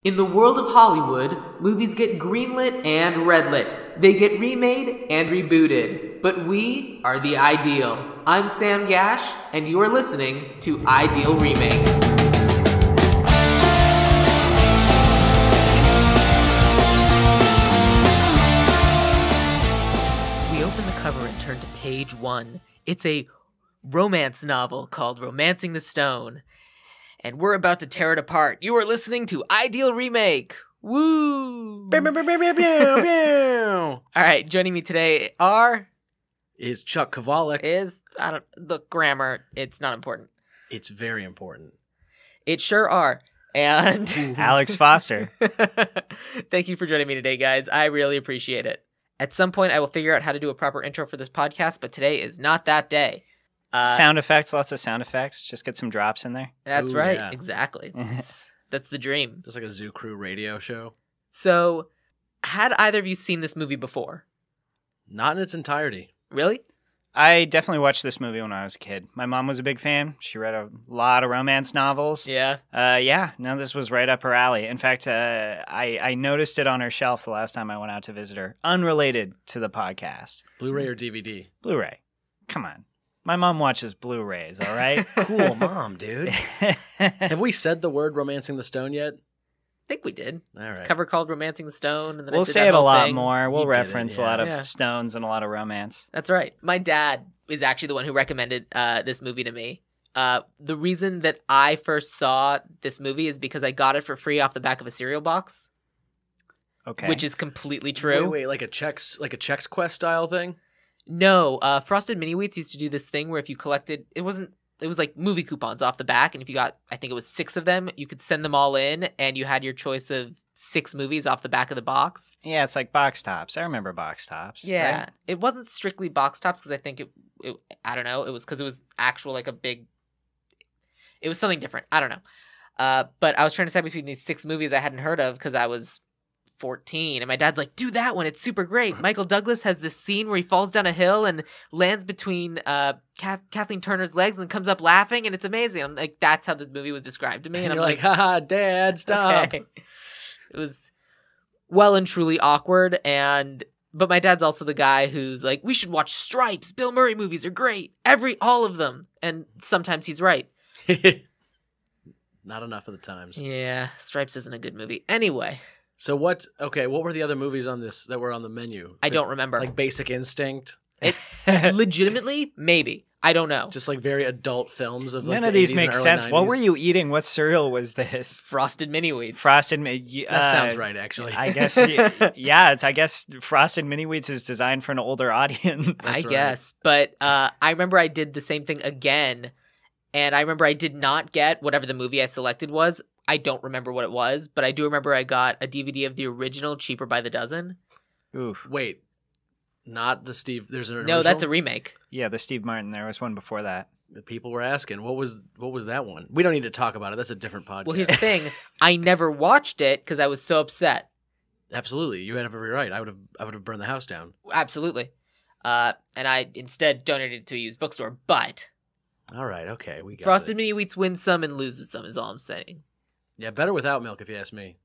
In the world of Hollywood, movies get greenlit and redlit. They get remade and rebooted. But we are the ideal. I'm Sam Gasch, and you are listening to Ideal Remake. We open the cover and turn to page 1. It's a romance novel called Romancing the Stone. And we're about to tear it apart. You are listening to Ideal Remake. Woo! All right, joining me today is Chuck Kovalik. The grammar, it's not important. It's very important. It sure are. And Alex Foster. Thank you for joining me today, guys. I really appreciate it. At some point, I will figure out how to do a proper intro for this podcast, but today is not that day. Sound effects, lots of sound effects. Just get some drops in there. That's right. Yeah. Exactly. That's the dream. Just like a Zoo Crew radio show. So, had either of you seen this movie before? Not in its entirety. Really? I definitely watched this movie when I was a kid. My mom was a big fan. She read a lot of romance novels. Yeah. This was right up her alley. In fact, I noticed it on her shelf the last time I went out to visit her. Unrelated to the podcast. Blu-ray or DVD? Blu-ray. Come on. My mom watches Blu-rays, all right? Cool mom, dude. Have we said the word Romancing the Stone yet? I think we did. All right. It's a cover called Romancing the Stone. And then We'll say it a lot more. We'll reference a lot of Yeah. stones and a lot of romance. That's right. My dad is actually the one who recommended this movie to me. The reason that I first saw this movie is because I got it for free off the back of a cereal box. Okay. Which is completely true. Wait, like a Chex Quest style thing? No, Frosted Mini Wheats used to do this thing where if you collected, it was like movie coupons off the back, and if you got, I think it was 6 of them, you could send them all in, and you had your choice of 6 movies off the back of the box. Yeah, it's like box tops. I remember box tops. Yeah, right? It wasn't strictly box tops because I think it I don't know, it was because it was actual like a big, it was something different. I don't know. But I was trying to decide between these 6 movies I hadn't heard of because I was 14, and my dad's like, do that one, it's super great. Michael Douglas has this scene where he falls down a hill and lands between Kathleen Turner's legs and comes up laughing, and it's amazing. I'm like, that's how this movie was described to me, and I'm like, haha, Dad, stop. Okay. It was well and truly awkward, but my dad's also the guy who's like, we should watch Stripes, Bill Murray movies are great, all of them, and sometimes he's right. Not enough of the times. Yeah, Stripes isn't a good movie. Anyway. So what were the other movies on this that were on the menu? I don't remember. Like Basic Instinct? Legitimately, maybe. I don't know. Just like very adult films of like None the of these 80s make and early sense. 90s? What were you eating? What cereal was this? Frosted Mini Wheats. That sounds right, actually. I guess, I guess Frosted Mini Wheats is designed for an older audience. I guess. But I remember I did the same thing again, and I remember I did not get whatever the movie I selected was. I don't remember what it was, but I do remember I got a DVD of the original cheaper by the dozen. Oof. Wait, not the Steve. There's an original? No, that's a remake. Yeah, the Steve Martin. There was one before that. The people were asking, what was that one? We don't need to talk about it. That's a different podcast. Well, here's the thing. I never watched it because I was so upset. Absolutely, you had every right. I would have burned the house down. Absolutely. And I instead donated it to a used bookstore. But all right, okay, we got Frosted it. Mini Wheats wins some and loses some is all I'm saying. Yeah, better without milk if you ask me.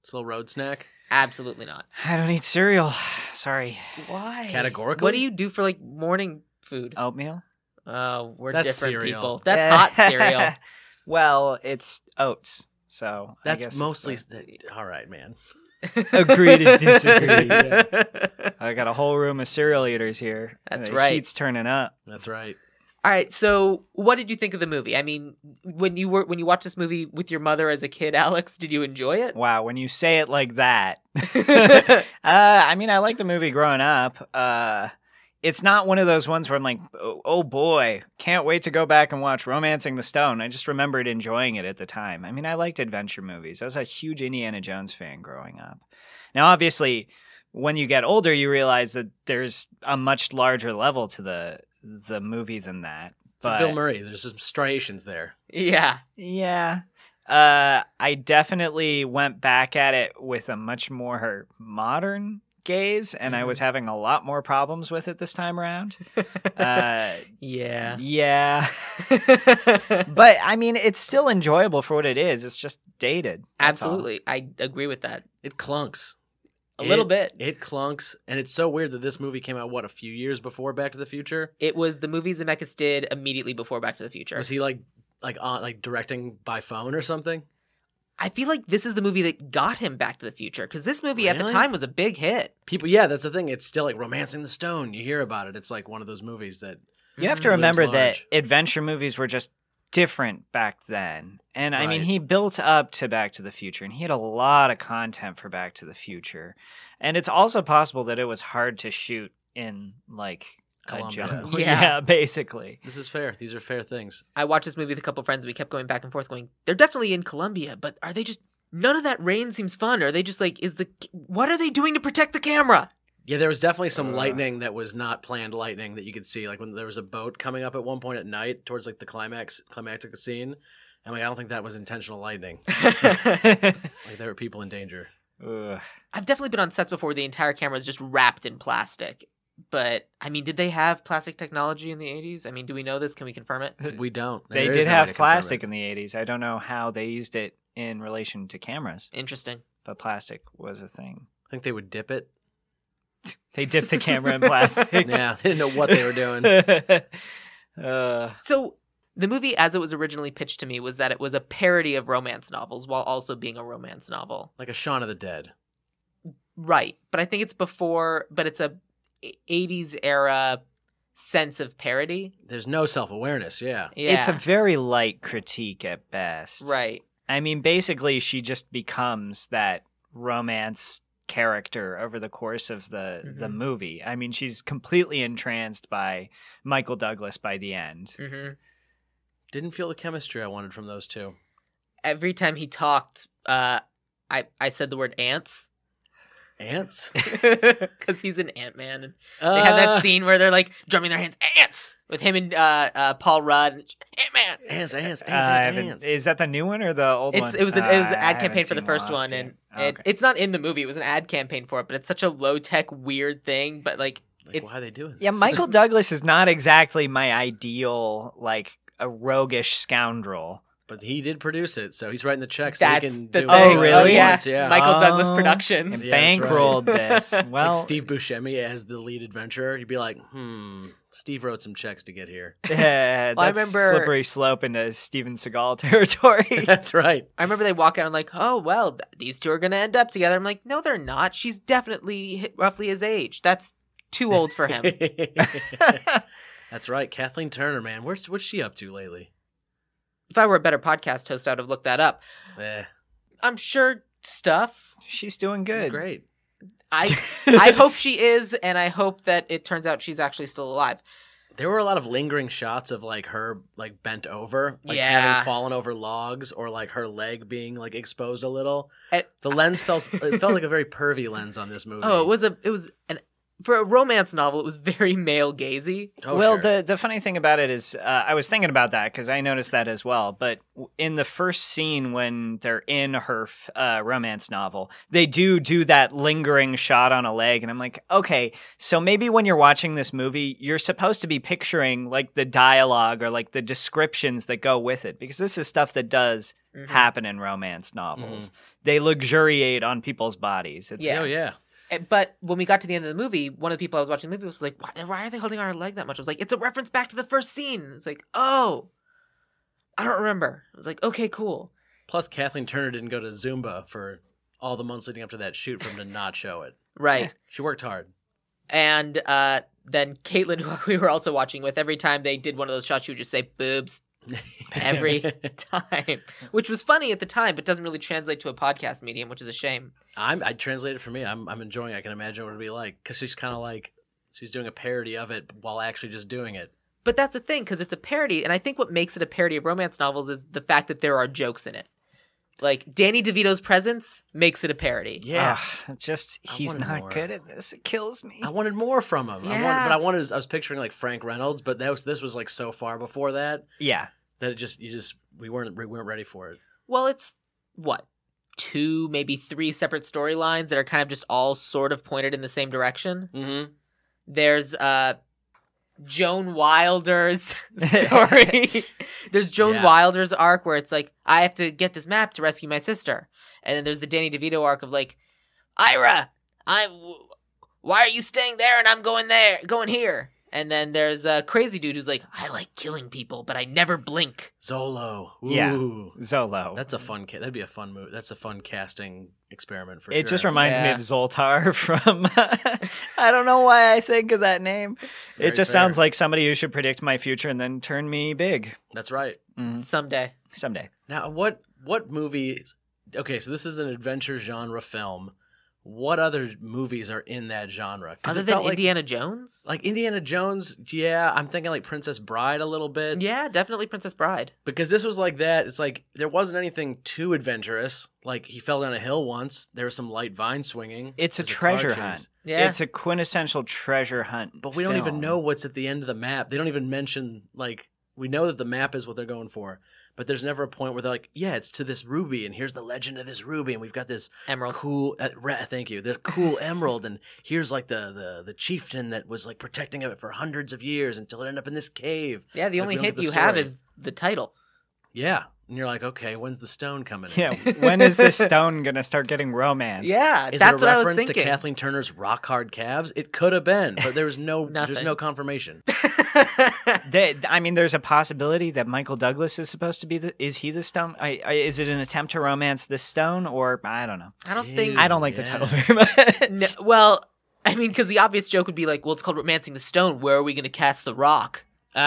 It's a little road snack. Absolutely not. I don't eat cereal. Sorry. Why? Categorically? What do you do for like morning food? Oatmeal? Oh, we're That's different cereal. people. That's hot cereal. Well, it's oats. So I That's guess mostly... All right, man. Agree to disagree. Yeah. I got a whole room of cereal eaters here. That's the right. Heat's turning up. That's right. All right, so what did you think of the movie? I mean, when you watched this movie with your mother as a kid, Alex, did you enjoy it? Wow, when you say it like that. I mean, I liked the movie growing up. It's not one of those ones where I'm like, oh boy, can't wait to go back and watch Romancing the Stone. I just remembered enjoying it at the time. I mean, I liked adventure movies. I was a huge Indiana Jones fan growing up. Now, obviously, when you get older, you realize that there's a much larger level to the movie than that. But Bill Murray, there's some striations there. Yeah. I definitely went back at it with a much more modern gaze, and I was having a lot more problems with it this time around. Yeah. Yeah. But, I mean, it's still enjoyable for what it is. It's just dated. That's all. Absolutely. I agree with that. It clunks. A little bit. It clunks, and it's so weird that this movie came out, a few years before Back to the Future? It was the movie Zemeckis did immediately before Back to the Future. Was he directing by phone or something? I feel like this is the movie that got him Back to the Future, because this movie at the Really? time was a big hit. That's the thing. It's still like Romancing the Stone. You hear about it. It's like one of those movies that You have to looms remember that large. adventure movies were just different back then. And I mean, Right. he built up to Back to the Future, and he had a lot of content for Back to the Future. And it's also possible that it was hard to shoot in like a Columbia. jungle. Yeah. Yeah, basically. This is fair. These are fair things. I watched this movie with a couple friends, and we kept going back and forth going, they're definitely in Colombia, but are they just... None of that rain seems fun. Are they just like, what are they doing to protect the camera? Yeah, there was definitely some lightning that was not planned lightning that you could see. Like when there was a boat coming up at one point at night towards like the climactic scene. And like, I don't think that was intentional lightning. Like there were people in danger. Ugh. I've definitely been on sets before where the entire camera is just wrapped in plastic. But, I mean, did they have plastic technology in the 80s? I mean, do we know this? Can we confirm it? We don't. They There is did no way have to confirm plastic it. in the 80s. I don't know how they used it in relation to cameras, Interesting. but plastic was a thing. I think they would dip it. They dipped the camera in plastic. Yeah, they didn't know what they were doing. So, the movie, as it was originally pitched to me, was that it was a parody of romance novels while also being a romance novel. Like a Shaun of the Dead. Right. But I think it's before, but it's a 80s era sense of parody. There's no self-awareness, yeah. Yeah. It's a very light critique at best. Right. I mean, basically, she just becomes that romance character over the course of the Mhm. movie. I mean, she's completely entranced by Michael Douglas by the end. hmm Didn't feel the chemistry I wanted from those two. Every time he talked, I said the word ants. Ants? Because he's an Ant-Man. And they have that scene where they're like drumming their hands, ants, with him and Paul Rudd. Ant-Man. Ants. Is that the new one or the old one? It was an I ad haven't campaign for the seen first Lost one, yet. and Okay. it's not in the movie. It was an ad campaign for it, but it's such a low-tech, weird thing. But like it's why are they doing this? Yeah, Michael Douglas is not exactly my ideal, like, a roguish scoundrel. But he did produce it, so he's writing the checks. that's he can the do thing. Oh, really? He Yeah. wants, yeah. Michael Douglas Oh, Productions. And Yeah, that's right. bankrolled this. Well, Like Steve Buscemi as the lead adventurer. You'd be like, Steve wrote some checks to get here. that's I remember- slippery slope into Steven Seagal territory. That's right. I remember they walk out and like, oh, well, these two are going to end up together. I'm like, no, they're not. She's definitely roughly his age. That's too old for him. That's right. Kathleen Turner, man. What's she up to lately? If I were a better podcast host, I'd have looked that up. I'm sure stuff. She's doing good. Great. I hope she is, and I hope that it turns out she's actually still alive. There were a lot of lingering shots of like her like bent over, like Yeah. having fallen over logs, or like her leg being like exposed a little. It- The lens felt like a very pervy lens on this movie. Oh, it was for a romance novel, it was very male gazy. Oh, Well, sure. the funny thing about it is, I was thinking about that because I noticed that as well. But in the first scene when they're in her romance novel, they do that lingering shot on a leg, and I'm like, okay, so maybe when you're watching this movie, you're supposed to be picturing like the dialogue or like the descriptions that go with it, because this is stuff that does Mhm. happen in romance novels. They luxuriate on people's bodies. It's, Yeah. Oh yeah. But when we got to the end of the movie, one of the people I was watching the movie was like, why are they holding on her leg that much? I was like, it's a reference back to the first scene. It's like, oh, I don't remember. I was like, okay, cool. Plus, Kathleen Turner didn't go to Zumba for all the months leading up to that shoot for him to not show it. Right. She worked hard. And then Caitlin, who we were also watching with, every time they did one of those shots, she would just say boobs every time, which was funny at the time, but doesn't really translate to a podcast medium, which is a shame. I translated for me. I'm enjoying it. I can imagine what it'd be like, because she's kind of like she's doing a parody of it while actually just doing it. But that's the thing, because it's a parody, and I think what makes it a parody of romance novels is the fact that there are jokes in it. Like, Danny DeVito's presence makes it a parody. Yeah. He's wanted not more. good at this. It kills me. I wanted more from him. Yeah. I was picturing like Frank Reynolds, but this was like so far before that Yeah. that we weren't ready for it. Well, it's, what, 2, maybe 3 separate storylines that are kind of just all sort of pointed in the same direction. Mm-hmm. There's Joan Wilder's story. There's Joan Wilder's arc where it's like, I have to get this map to rescue my sister. And then there's the Danny DeVito arc of like, Ira, why are you staying there and I'm going here? And then there's a crazy dude who's like, I like killing people, but I never blink. Zolo. Ooh. Yeah, Zolo. That's a fun that'd be a fun movie. That's a fun casting experiment for It sure. just reminds me of Zoltar from I don't know why I think of that name. It just sounds like somebody who should predict my future and then turn me big. That's right. Someday. Now, what movies? Okay, so this is an adventure genre film. What other movies are in that genre? Other than Indiana Jones? Like Indiana Jones, yeah. I'm thinking like Princess Bride a little bit. Yeah, definitely Princess Bride. Because this was like that. It's like there wasn't anything too adventurous. Like he fell down a hill once. There was some light vine swinging. It's a treasure hunt. Yeah. It's a quintessential treasure hunt. But we don't even know what's at the end of the map. They don't even mention, like, we know that the map is what they're going for. But there's never a point where they're like, yeah, it's to this ruby, and here's the legend of this ruby, and we've got this emerald. Cool, thank you, this cool emerald, and here's like the chieftain that was like protecting it for hundreds of years until it ended up in this cave. Yeah, the only hint you have is the title. Yeah, and you're like, okay, when's the stone coming in? Yeah, when is this stone gonna start getting romance? Yeah, is that's it a what I was reference to thinking. Kathleen Turner's Rock Hard Calves? It could have been, but there was there's no confirmation. I mean, there's a possibility that Michael Douglas is supposed to be is he the stone? Is it an attempt to romance the stone, or I don't know. I don't think. I don't like the title very much. No, well, I mean, because the obvious joke would be like, well, it's called Romancing the Stone. Where are we going to cast the rock? Oh,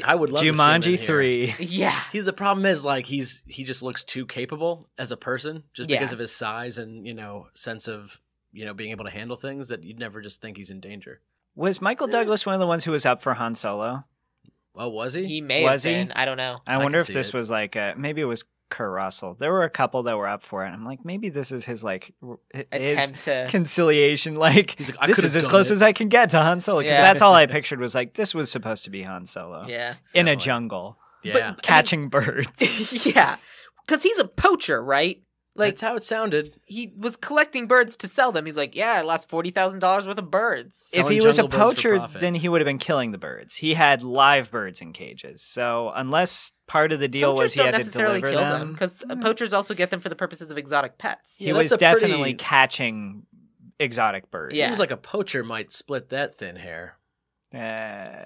I would love Jumanji to see him in here. 3. Yeah. The problem is like he just looks too capable as a person just Yeah. because of his size and sense of being able to handle things that you'd never just think he's in danger. Was Michael Douglas one of the ones who was up for Han Solo? Oh, was he? He may Was have he? been. I don't know. I wonder can if see this it. was like maybe it was Kurt Russell. There were a couple that were up for it. I'm like, maybe this is his like his Attempt to conciliation. Like, He's like, I this could've is as done close it. as I can get to Han Solo. Because Yeah. that's all I pictured was like this was supposed to be Han Solo. Yeah. In a Definitely. jungle, Yeah, catching birds. Yeah. Because he's a poacher, right? Like, that's how it sounded. he was collecting birds to sell them. He's like, yeah, I lost $40,000 worth of birds. If Selling he was a jungle birds for poacher, profit. then he would have been killing the birds. He had live birds in cages. So unless part of the deal Poachers was he don't had to necessarily deliver kill them, because poachers also get them for the purposes of exotic pets. he Yeah, was that's a pretty- definitely catching exotic birds. Yeah. Seems like a poacher might split that thin hair. Uh,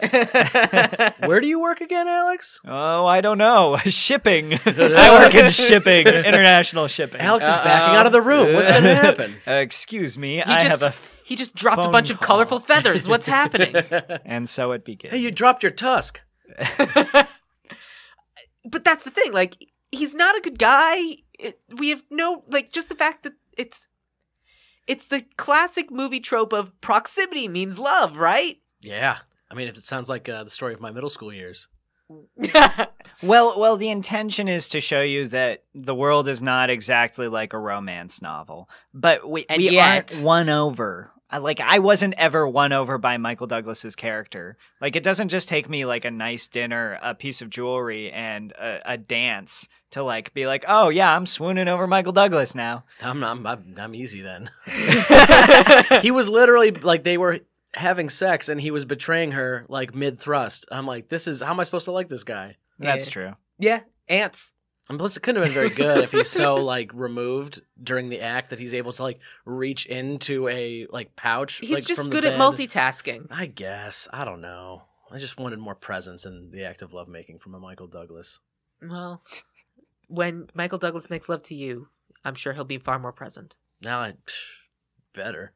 Where do you work again, Alex? oh, I don't know. Shipping. I work in shipping, international shipping. Alex is backing out of the room. What's going to happen? Excuse me. I have a. He just dropped a phone bunch of call. colorful feathers. What's happening? And so it begins. Hey, you dropped your tusk. But that's the thing. Like, he's not a good guy. We have no, like, just the fact that it's the classic movie trope of proximity means love, right? Yeah. I mean, it sounds like the story of my middle school years. Well, the intention is to show you that the world is not exactly like a romance novel, but we yet- aren't won over. I wasn't ever won over by Michael Douglas's character. Like, it doesn't just take me like a nice dinner, a piece of jewelry, and a dance to like be like, oh yeah, I'm swooning over Michael Douglas now. I'm easy then. He was literally like they were having sex and he was betraying her like mid thrust. I'm like, how am I supposed to like this guy? That's Yeah. true. Yeah, ants. And plus, it couldn't have been very good if he's so like removed during the act that he's able to like reach into a like pouch. He's like, just from good the at bed. multitasking. I guess. I don't know. I just wanted more presence in the act of lovemaking from a Michael Douglas. Well, when Michael Douglas makes love to you, I'm sure he'll be far more present. Now better.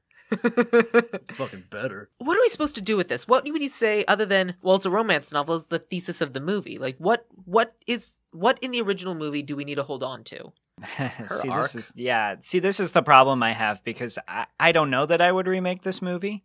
Fucking better. What are we supposed to do with this? What would you say, other than, well, it's a romance novel, is the thesis of the movie? Like, what in the original movie do we need to hold on to? arc? This is the problem I have because I don't know that I would remake this movie.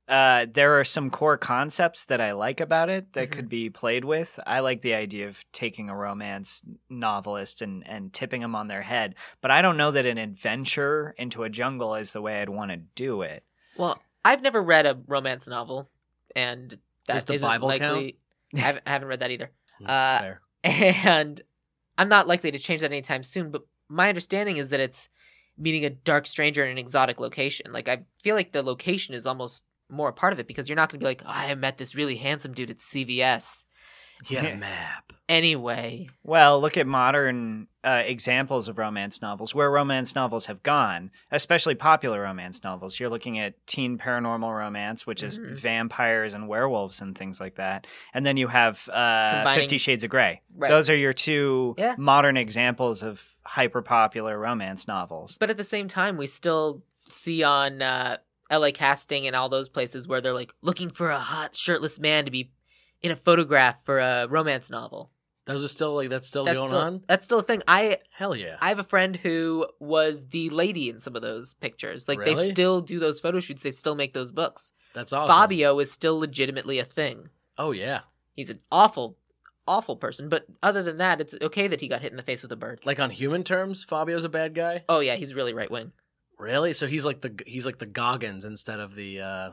There are some core concepts that I like about it that could be played with. I like the idea of taking a romance novelist and tipping them on their head, but I don't know that an adventure into a jungle is the way I'd want to do it. Well, I've never read a romance novel, and that Does the isn't Bible likely. I haven't read that either. Fair. And I'm not likely to change that anytime soon, but my understanding is that it's meeting a dark stranger in an exotic location. Like, I feel like the location is almost more a part of it, because you're not going to be like, oh, I met this really handsome dude at CVS. He had a map. Anyway. Well, look at modern examples of romance novels, where romance novels have gone, especially popular romance novels. You're looking at teen paranormal romance, which is vampires and werewolves and things like that. And then you have 50 Shades of Grey. Right. Those are your two modern examples of hyper-popular romance novels. But at the same time, we still see on LA Casting and all those places where they're like looking for a hot shirtless man to be in a photograph for a romance novel. Those are still that's going on? That's still a thing. Hell yeah. I have a friend who was the lady in some of those pictures. Like, Really? they still do those photo shoots. They still make those books. That's awesome. Fabio is still legitimately a thing. Oh yeah. He's an awful, awful person. But other than that, it's okay that he got hit in the face with a bird. Like, on human terms, Fabio's a bad guy? Oh yeah, he's really right wing. Really? So he's like the Goggins instead of the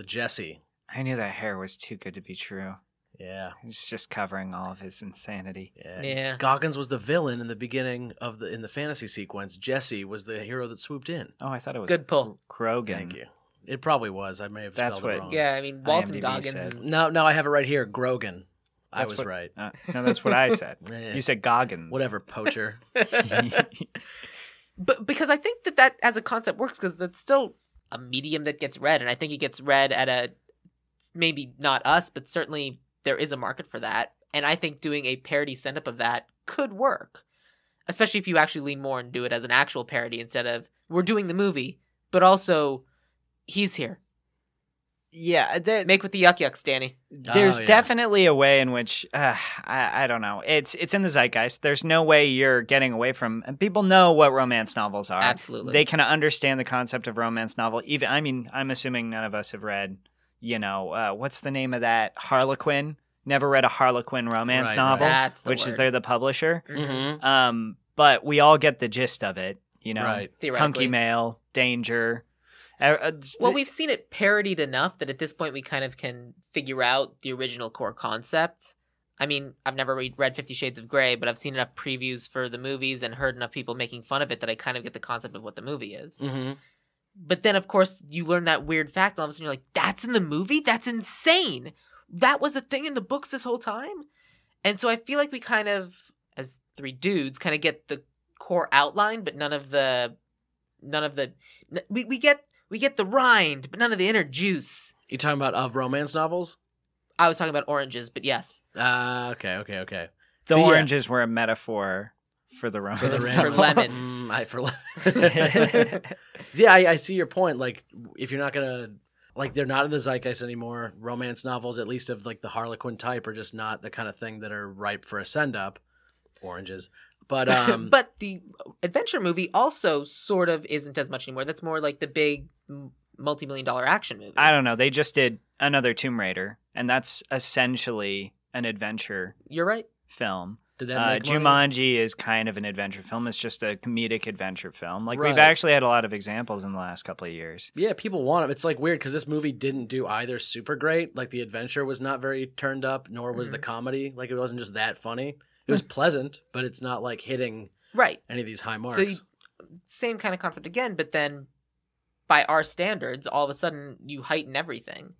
Jesse. I knew that hair was too good to be true. Yeah. He's just covering all of his insanity. Yeah. Goggins was the villain in the beginning of in the fantasy sequence. Jesse was the hero that swooped in. Oh, I thought it was Good pull. Krogan. Thank you. It probably was. I may have spelled it wrong. Yeah, I mean, Walton IMDb Goggins. says. No, I have it right here. Grogan. That's I was what- right. No, that's what I said. Yeah. You said Goggins. Whatever, poacher. But because I think that as a concept works, because that's still a medium that gets read, and I think it gets read at a, maybe not us, but certainly there is a market for that. And I think doing a parody send-up of that could work, especially if you actually lean more and do it as an actual parody instead of, we're doing the movie, but also he's here. Yeah, Make with the yuck yucks, Danny. there's yeah. definitely a way in which I don't know. It's in the zeitgeist. There's no way you're getting away from. And people know what romance novels are. Absolutely. They can understand the concept of romance novel. Even I'm assuming none of us have read. What's the name of that Harlequin? Never read a Harlequin romance Right, novel, That's the which is word. they're the publisher. Mm-hmm. But we all get the gist of it. Right. Theoretically. Hunky male, danger. Well, we've seen it parodied enough that at this point we kind of can figure out the original core concept. I mean, I've never read 50 Shades of Grey, but I've seen enough previews for the movies and heard enough people making fun of it that I kind of get the concept of what the movie is. Mm-hmm. But then, of course, you learn that weird fact, and all of a sudden you're like, that's in the movie? That's insane! That was a thing in the books this whole time? And so I feel like we kind of, as three dudes, kind of get the core outline, but none of the... We get the rind, but none of the inner juice. You talking about of romance novels? I was talking about oranges, but yes. Okay. The So, yeah. oranges were a metaphor for the romance. For the For novel. lemons. Yeah, I see your point. Like, if you're not gonna, like, they're not in the zeitgeist anymore. Romance novels, at least of like the Harlequin type, are just not the kind of thing that are ripe for a send up. Oranges, but But the adventure movie also sort of isn't as much anymore. That's more like the big multi-million-dollar action movie. I don't know. They just did another Tomb Raider, and that's essentially an adventure You're right. film. did that make money? Jumanji is kind of an adventure film. It's just a comedic adventure film. Like, we've Right. actually had a lot of examples in the last couple of years. Yeah, people want them. It's like weird because this movie didn't do either super great. Like the adventure was not very turned up, nor was the comedy. Like it wasn't just that funny. It was pleasant, but it's not like hitting Right. any of these high marks. So same kind of concept again, but then by our standards, all of a sudden you heighten everything.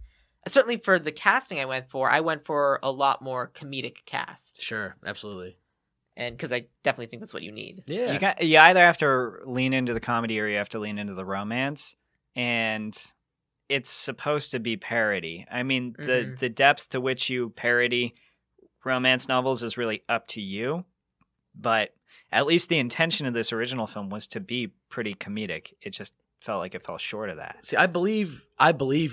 Certainly for the casting I went for a lot more comedic cast. Sure, absolutely. And because I definitely think that's what you need. Yeah. You either have to lean into the comedy or you have to lean into the romance. And it's supposed to be parody. I mean, the depth to which you parody romance novels is really up to you. But at least the intention of this original film was to be pretty comedic. It just felt like it fell short of that. See, I believe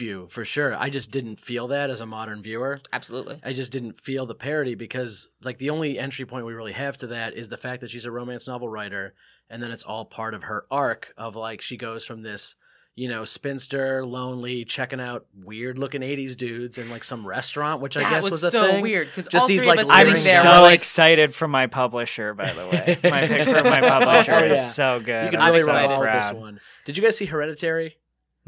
you for sure. I just didn't feel that as a modern viewer. Absolutely. I just didn't feel the parody because, like, the only entry point we really have to that is the fact that she's a romance novel writer, and then it's all part of her arc of, like, she goes from this, spinster, lonely, checking out weird-looking 80s dudes in, like, some restaurant, which I That guess was a so thing. weird because Just all these, three like, of us living I'm sitting there there were so like, excited for my publisher, by the way. My pick for my publisher Oh, yeah. is so good. You can I'm really so roll with proud. this one. Did you guys see Hereditary?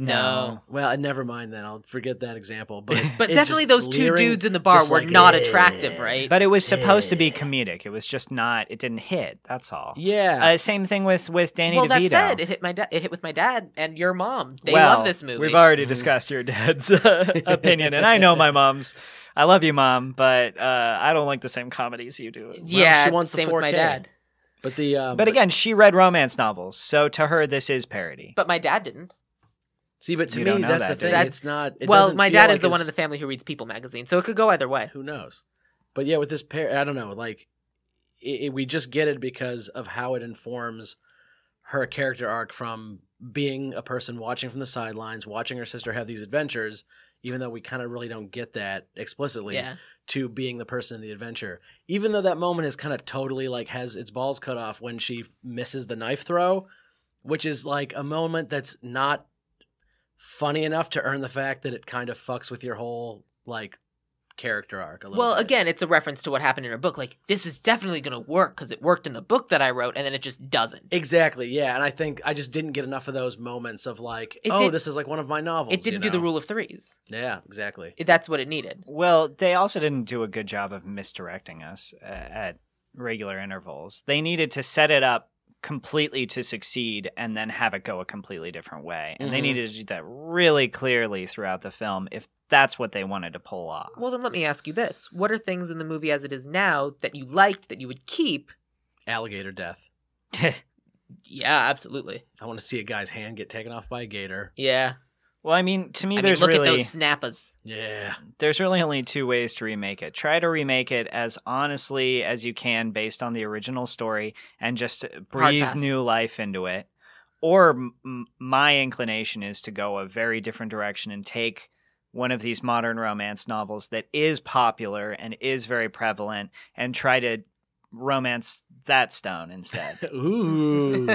No. Well, never mind then. I'll forget that example. But But it definitely just those two leering, dudes in the bar just were like, not attractive, right? But it was supposed to be comedic. It was just not. It didn't hit. That's all. Yeah. Same thing with Danny Well, DeVito. that said, it hit with my dad and your mom. They Well, love this movie. We've already discussed your dad's opinion, and I know my mom's. I love you, Mom, but I don't like the same comedies you do. Yeah, she wants the same with my 4K. dad. But the But again, she read romance novels, so to her, this is parody. But my dad didn't. see, but to You me, don't know that's that, the do thing. you? It's not. It Well, doesn't my feel dad like is the one it's- in the family who reads People magazine, so it could go either way. Who knows? But yeah, with this pair, I don't know. Like, we just get it because of how it informs her character arc from being a person watching from the sidelines, watching her sister have these adventures, even though we kind of really don't get that explicitly, Yeah. to being the person in the adventure. Even though that moment is kind of totally like has its balls cut off when she misses the knife throw, which is like a moment that's not funny enough to earn the fact that it kind of fucks with your whole like character arc a little Well, bit. again, it's a reference to what happened in her book. Like, this is definitely going to work because it worked in the book that I wrote, and then it just doesn't. Exactly, yeah. And I think I just didn't get enough of those moments of like, this is like one of my novels. It didn't do the rule of threes. Yeah, exactly. That's what it needed. Well, they also didn't do a good job of misdirecting us at regular intervals. They needed to set it up completely to succeed and then have it go a completely different way. And they Mhm. needed to do that really clearly throughout the film if that's what they wanted to pull off. Well, then let me ask you this. What are things in the movie as it is now that you liked that you would keep? Alligator death. Yeah, absolutely. I want to see a guy's hand get taken off by a gator. Yeah. Well, I mean, to me, I mean, there's look really at those snappas. Yeah. there's really only two ways to remake it. Try to remake it as honestly as you can based on the original story and just breathe pass. new life into it. Or my inclination is to go a very different direction and take one of these modern romance novels that is popular and is very prevalent and try to romance that stone instead. Ooh.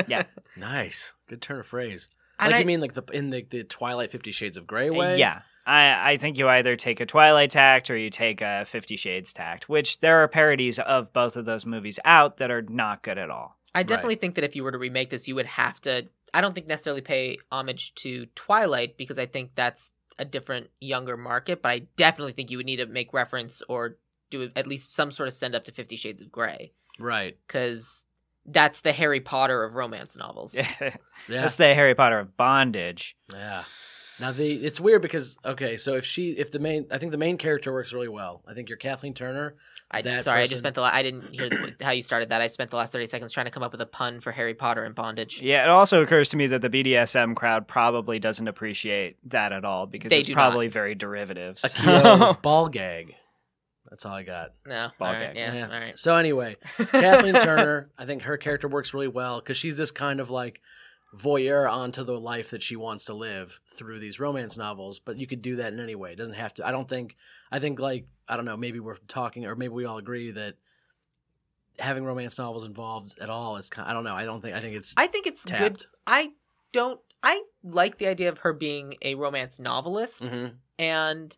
Yeah. Nice. Good turn of phrase. And Like you mean like in the Twilight 50 Shades of Grey way? Yeah. I think you either take a Twilight tact or you take a 50 Shades tact, which there are parodies of both of those movies out that are not good at all. I definitely think that if you were to remake this, you would have to, I don't think necessarily pay homage to Twilight because I think that's a different, younger market, but I definitely think you would need to make reference or do at least some sort of send up to 50 Shades of Grey. Right. Because that's the Harry Potter of romance novels. Yeah. That's the Harry Potter of bondage. Yeah. Now it's weird because I think the main character works really well. I think you're Kathleen Turner. I just spent I didn't hear how you started that. I spent the last 30 seconds trying to come up with a pun for Harry Potter and bondage. Yeah, it also occurs to me that the BDSM crowd probably doesn't appreciate that at all because it's probably very derivative. A Kyo ball gag. That's all I got. No, Ball all right, gag. yeah, all right. So anyway, Kathleen Turner, I think her character works really well because she's this kind of like voyeur onto the life that she wants to live through these romance novels, but you could do that in any way. It doesn't have to. I think like, I don't know, maybe we're talking or maybe we all agree that having romance novels involved at all is kind of, I don't know. I think it's good. tapped. I like the idea of her being a romance novelist, Mhm. and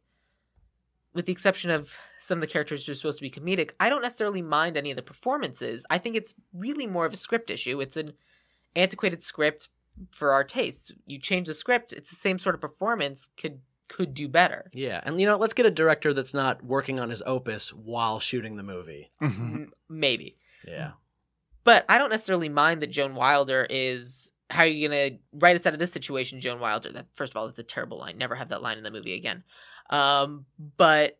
with the exception of some of the characters who are supposed to be comedic, I don't necessarily mind any of the performances. I think it's really more of a script issue. It's an antiquated script for our tastes. You change the script, it's the same sort of performance, could do better. Yeah, and let's get a director that's not working on his opus while shooting the movie. Maybe. Yeah. But I don't necessarily mind that Joan Wilder is... How are you going to write us out of this situation, Joan Wilder? That, first of all, that's a terrible line. Never have that line in the movie again. But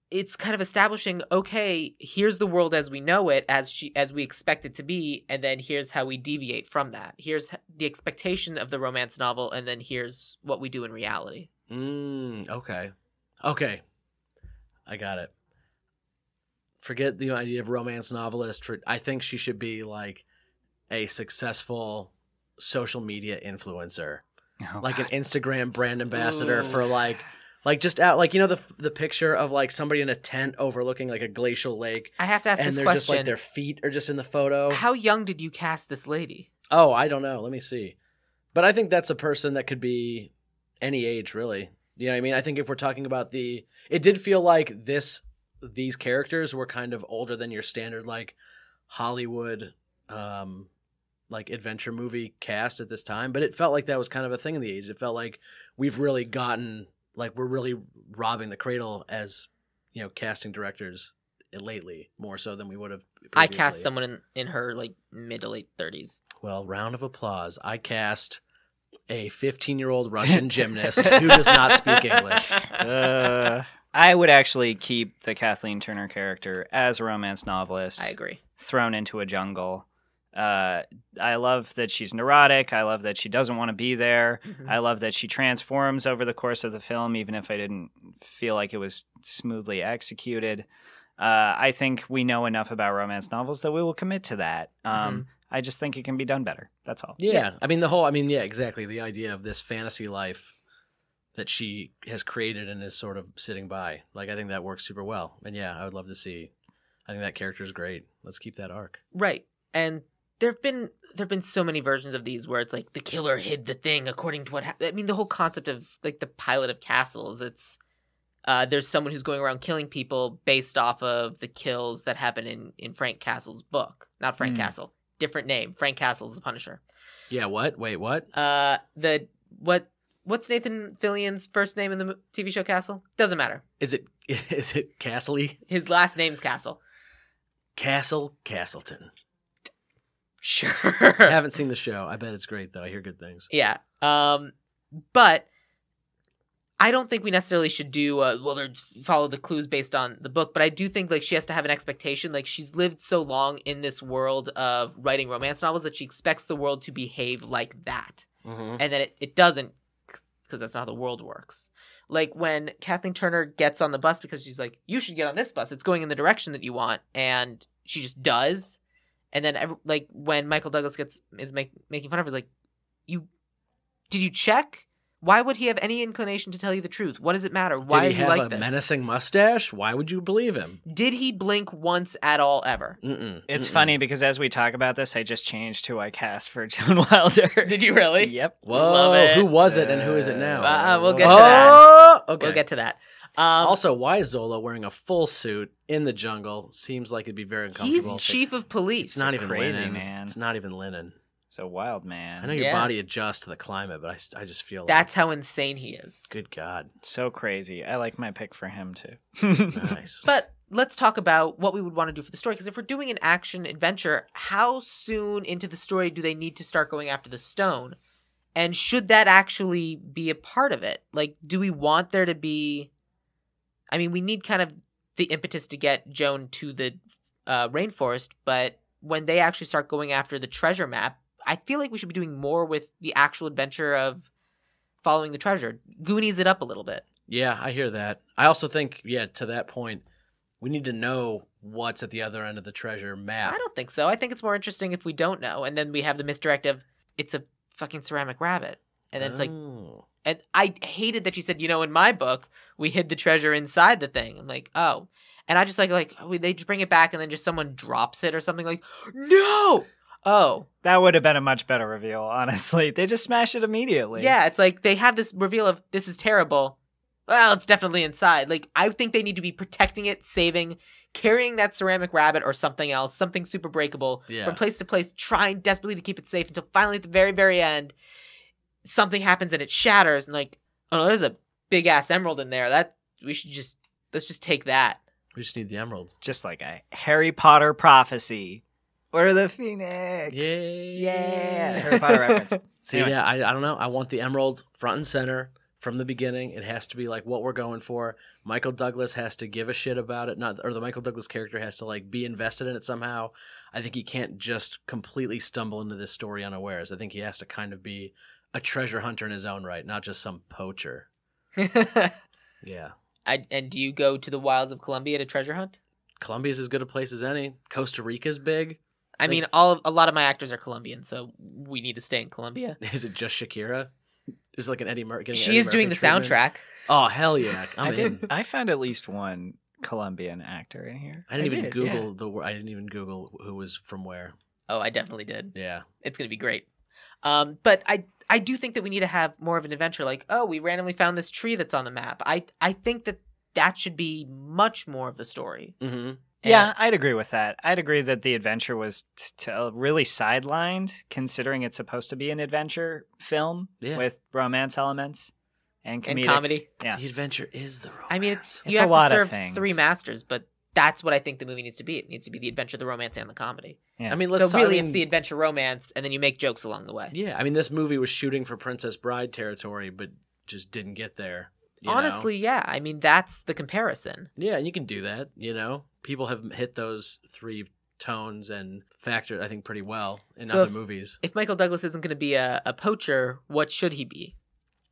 it's kind of establishing, okay, here's the world as we know it, as we expect it to be, and then here's how we deviate from that. Here's the expectation of the romance novel, and then here's what we do in reality. Okay. I got it. Forget the idea of romance novelist. I think she should be like a successful social media influencer, like an Instagram brand ambassador for like just out, like, the picture of like somebody in a tent overlooking like a glacial lake. I have to ask and this they're question. just like their feet are just in the photo. How young did you cast this lady? Oh, I don't know. Let me see. But I think that's a person that could be any age, really. You know what I mean? I think if we're talking about it did feel like these characters were kind of older than your standard like Hollywood like adventure movie cast at this time, but it felt like that was kind of a thing in the 80s. It felt like we've really gotten, like we're really robbing the cradle as, casting directors lately, more so than we would have previously. I cast someone in her like mid to late 30s. Well, round of applause. I cast a 15-year-old Russian gymnast who does not speak English. I would actually keep the Kathleen Turner character as a romance novelist. I agree. Thrown into a jungle. I love that she's neurotic. I love that she doesn't want to be there. Mm-hmm. I love that she transforms over the course of the film, even if I didn't feel like it was smoothly executed. I think we know enough about romance novels that we will commit to that. I just think it can be done better. That's all. Yeah. Exactly. The idea of this fantasy life that she has created and is sort of sitting by. Like, I think that works super well. And yeah, I would love to see. I think that character is great. Let's keep that arc. Right. And there've been so many versions of these where it's like the killer hid the thing according to what happened. I mean, the whole concept of like the pilot of Castles, it's there's someone who's going around killing people based off of the kills that happen in Frank Castle's book. Not Frank Castle. Different name. Frank Castle's the Punisher. Yeah, what? Wait, what? What's Nathan Fillion's first name in the TV show Castle? Doesn't matter. Is it Castle-y? His last name's Castle. Castleton. Sure. I haven't seen the show. I bet it's great, though. I hear good things. Yeah. But I don't think we necessarily should do, follow the clues based on the book, but I do think, like, she has to have an expectation. Like, she's lived so long in this world of writing romance novels that she expects the world to behave like that. Mm-hmm. And then it doesn't, because that's not how the world works. Like, when Kathleen Turner gets on the bus because she's like, you should get on this bus. It's going in the direction that you want. And she just does. And then, like, when Michael Douglas is making fun of her, like, did you check? Why would he have any inclination to tell you the truth? What does it matter? Why Did he are you have like a this? menacing mustache? Why would you believe him? Did he blink once at all ever? It's funny because as we talk about this, I just changed who I cast for Joan Wilder. Did you really? Yep. Whoa, Love it. who was it and who is it now? We'll get to that. Okay. We'll get to that. Also, why is Zola wearing a full suit in the jungle? Seems like it'd be very uncomfortable. He's chief of police. It's not even crazy, linen. man. It's not even linen. It's a wild man. I know your body adjusts to the climate, but I just feel like... That's how insane he is. Good God. So crazy. I like my pick for him, too. Nice. But let's talk about what we would want to do for the story, because if we're doing an action adventure, how soon into the story do they need to start going after the stone? And should that actually be a part of it? Like, do we want there to be... I mean, we need kind of the impetus to get Joan to the rainforest, but when they actually start going after the treasure map, I feel like we should be doing more with the actual adventure of following the treasure. Goonies it up a little bit. Yeah, I hear that. I also think, to that point, we need to know what's at the other end of the treasure map. I don't think so. I think it's more interesting if we don't know. And then we have the misdirect of, it's a fucking ceramic rabbit. And then it's like, and I hated that she said, in my book, we hid the treasure inside the thing. I'm like, oh. And I just they just bring it back and then just someone drops it or something like, no! Oh. That would have been a much better reveal, honestly. They just smash it immediately. Yeah, it's like they have this reveal of, this is terrible. Well, it's definitely inside. Like, I think they need to be protecting it, saving, carrying that ceramic rabbit or something else, something super breakable, from place to place, trying desperately to keep it safe until finally at the very, very end, something happens and it shatters. And like, oh, no, there's a big-ass emerald in there. Let's just take that. We just need the emeralds. Just like a Harry Potter prophecy. Or the Phoenix. Yeah. Harry Potter reference. See, anyway. I don't know. I want the emerald front and center from the beginning. It has to be like what we're going for. Michael Douglas has to give a shit about it. Or the Michael Douglas character has to like be invested in it somehow. I think he can't just completely stumble into this story unawares. I think he has to kind of be a treasure hunter in his own right, not just some poacher. Yeah. And do you go to the wilds of Colombia to treasure hunt? Colombia's as good a place as any. Costa Rica's big. I mean, a lot of my actors are Colombian, so we need to stay in Colombia. Is it just Shakira? Is it like an Eddie Murphy? She is doing the soundtrack. Oh, hell yeah. I found at least one Colombian actor in here. I didn't even Google who was from where. Oh, I definitely did. Yeah. It's going to be great. But I do think that we need to have more of an adventure. Like, oh, we randomly found this tree that's on the map. I think that should be much more of the story. Mm-hmm. Yeah, I'd agree with that. I'd agree that the adventure was really sidelined, considering it's supposed to be an adventure film with romance elements and comedy. Yeah, The adventure is the romance. I mean, you a have lot to of serve things. 3 masters, but that's what I think the movie needs to be. It needs to be the adventure, the romance, and the comedy. Yeah. I mean, It's the adventure romance, and then you make jokes along the way. Yeah, I mean, this movie was shooting for Princess Bride territory, but just didn't get there. Honestly, yeah. I mean, that's the comparison. Yeah, and you can do that, People have hit those 3 tones and factored, I think, pretty well in other movies. If Michael Douglas isn't going to be a poacher, what should he be?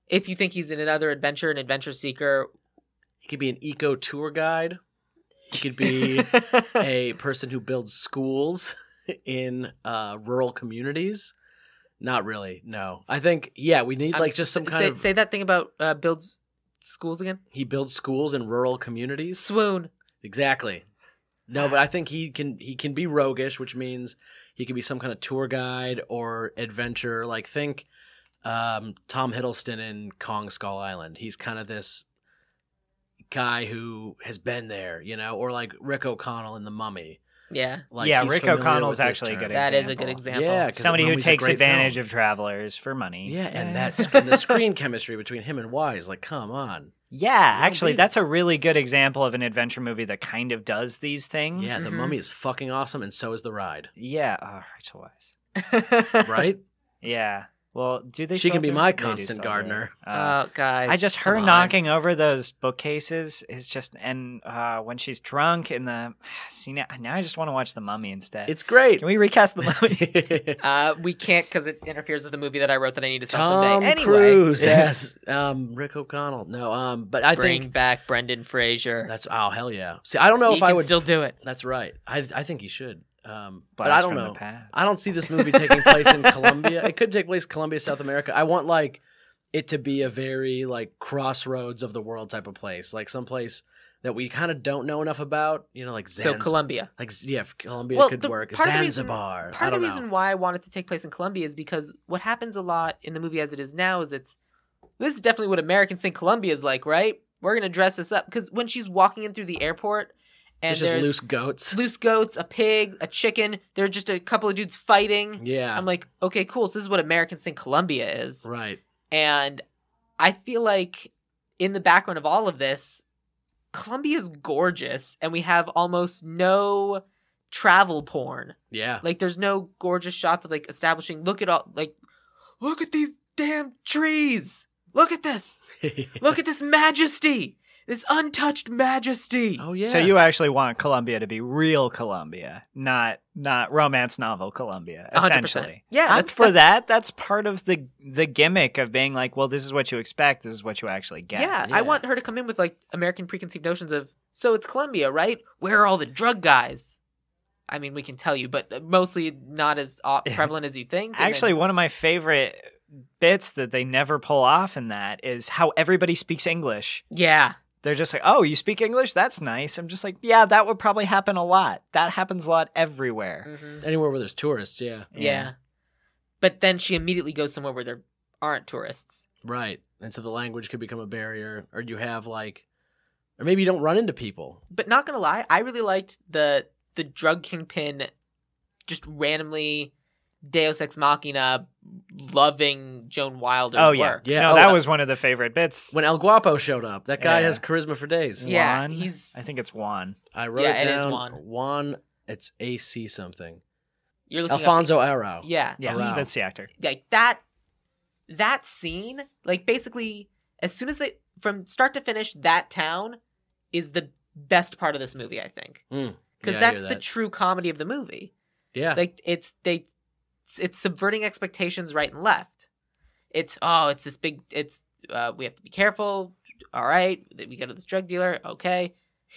If you think he's in another adventure, an adventure seeker. He could be an eco tour guide. He could be a person who builds schools in rural communities. Not really, no. I think, we need just some kind of... Say that thing about builds schools again? He builds schools in rural communities. Swoon. Exactly. No, but I think he can be roguish, which means he can be some kind of tour guide or adventure. Like, think Tom Hiddleston in Kong Skull Island. He's kind of this guy who has been there, or like Rick O'Connell in The Mummy. Yeah. Rick O'Connell's actually a good example. That is a good example. Yeah, somebody who takes advantage of travelers for money. Yeah, and and the screen chemistry between him and Wise, like, come on. Yeah, actually, that's a really good example of an adventure movie that kind of does these things. Yeah, The Mummy is fucking awesome, and so is The Ride. Yeah, Rachel Wise. Right? Yeah. Well, do they? She can be do my it? They do constant still gardener. do it. Oh, guys. I just her come on. knocking over those bookcases is just, and when she's drunk in the see now I just want to watch The Mummy instead. It's great. Can we recast The Mummy? We can't because it interferes with the movie that I wrote that I need to sell Tom someday. Anyway, Cruise, yes. Rick O'Connell. No, but I bring think back Brendan Fraser. that's hell yeah. See, I don't know He if I can would still do it. That's right. I think he should. But Blast I don't from know. the past. I don't see this movie taking place in Colombia. It could take place in Colombia, South America. I want like it to be a very like crossroads of the world type of place, like someplace that we kind of don't know enough about. Like So Colombia. Like Colombia could work. part of the Zanzibar. Part of the reason why I want it to take place in Colombia is because what happens a lot in the movie as it is now is this is definitely what Americans think Colombia is like, right? We're gonna dress this up because when she's walking in through the airport. And it's just loose goats. Loose goats, a pig, a chicken. There are just a couple of dudes fighting. Yeah. I'm like, okay, cool. So this is what Americans think Colombia is. Right. And I feel like in the background of all of this, Colombia is gorgeous. And we have almost no travel porn. Yeah. Like there's no gorgeous shots of like establishing, look at these damn trees. Look at this. Look at this majesty. This untouched majesty. Oh yeah. So you actually want Colombia to be real Colombia, not romance novel Colombia, 100%. essentially. Yeah, that's part of the gimmick of being like, well, this is what you expect, this is what you actually get. Yeah, I want her to come in with like American preconceived notions of, so it's Colombia, right? Where are all the drug guys? I mean, we can tell you, but mostly not as prevalent as you think. Actually, one of my favorite bits that they never pull off in that is how everybody speaks English. Yeah. They're just like, oh, you speak English? That's nice. I'm just like, yeah, that would probably happen a lot. That happens a lot everywhere. Mm-hmm. Anywhere where there's tourists, yeah. Yeah. But then she immediately goes somewhere where there aren't tourists. Right. And so the language could become a barrier, or you have like, or maybe you don't run into people. But not gonna lie, I really liked the drug kingpin just randomly Deus Ex Machina loving Joan Wilder's work. Yeah. No, that was one of the favorite bits. When El Guapo showed up, that guy has charisma for days. Yeah, Juan? I think it's Juan. I wrote it down. It is Juan. Juan, it's AC something. You're looking Alfonso Arau. Yeah. Yeah, Arau. that's the actor. Like that scene, like basically as soon as from start to finish, that town is the best part of this movie, I think. Because that's the true comedy of the movie. Yeah. Like it's subverting expectations right and left. It's this big, we have to be careful. All right. We go to this drug dealer. Okay.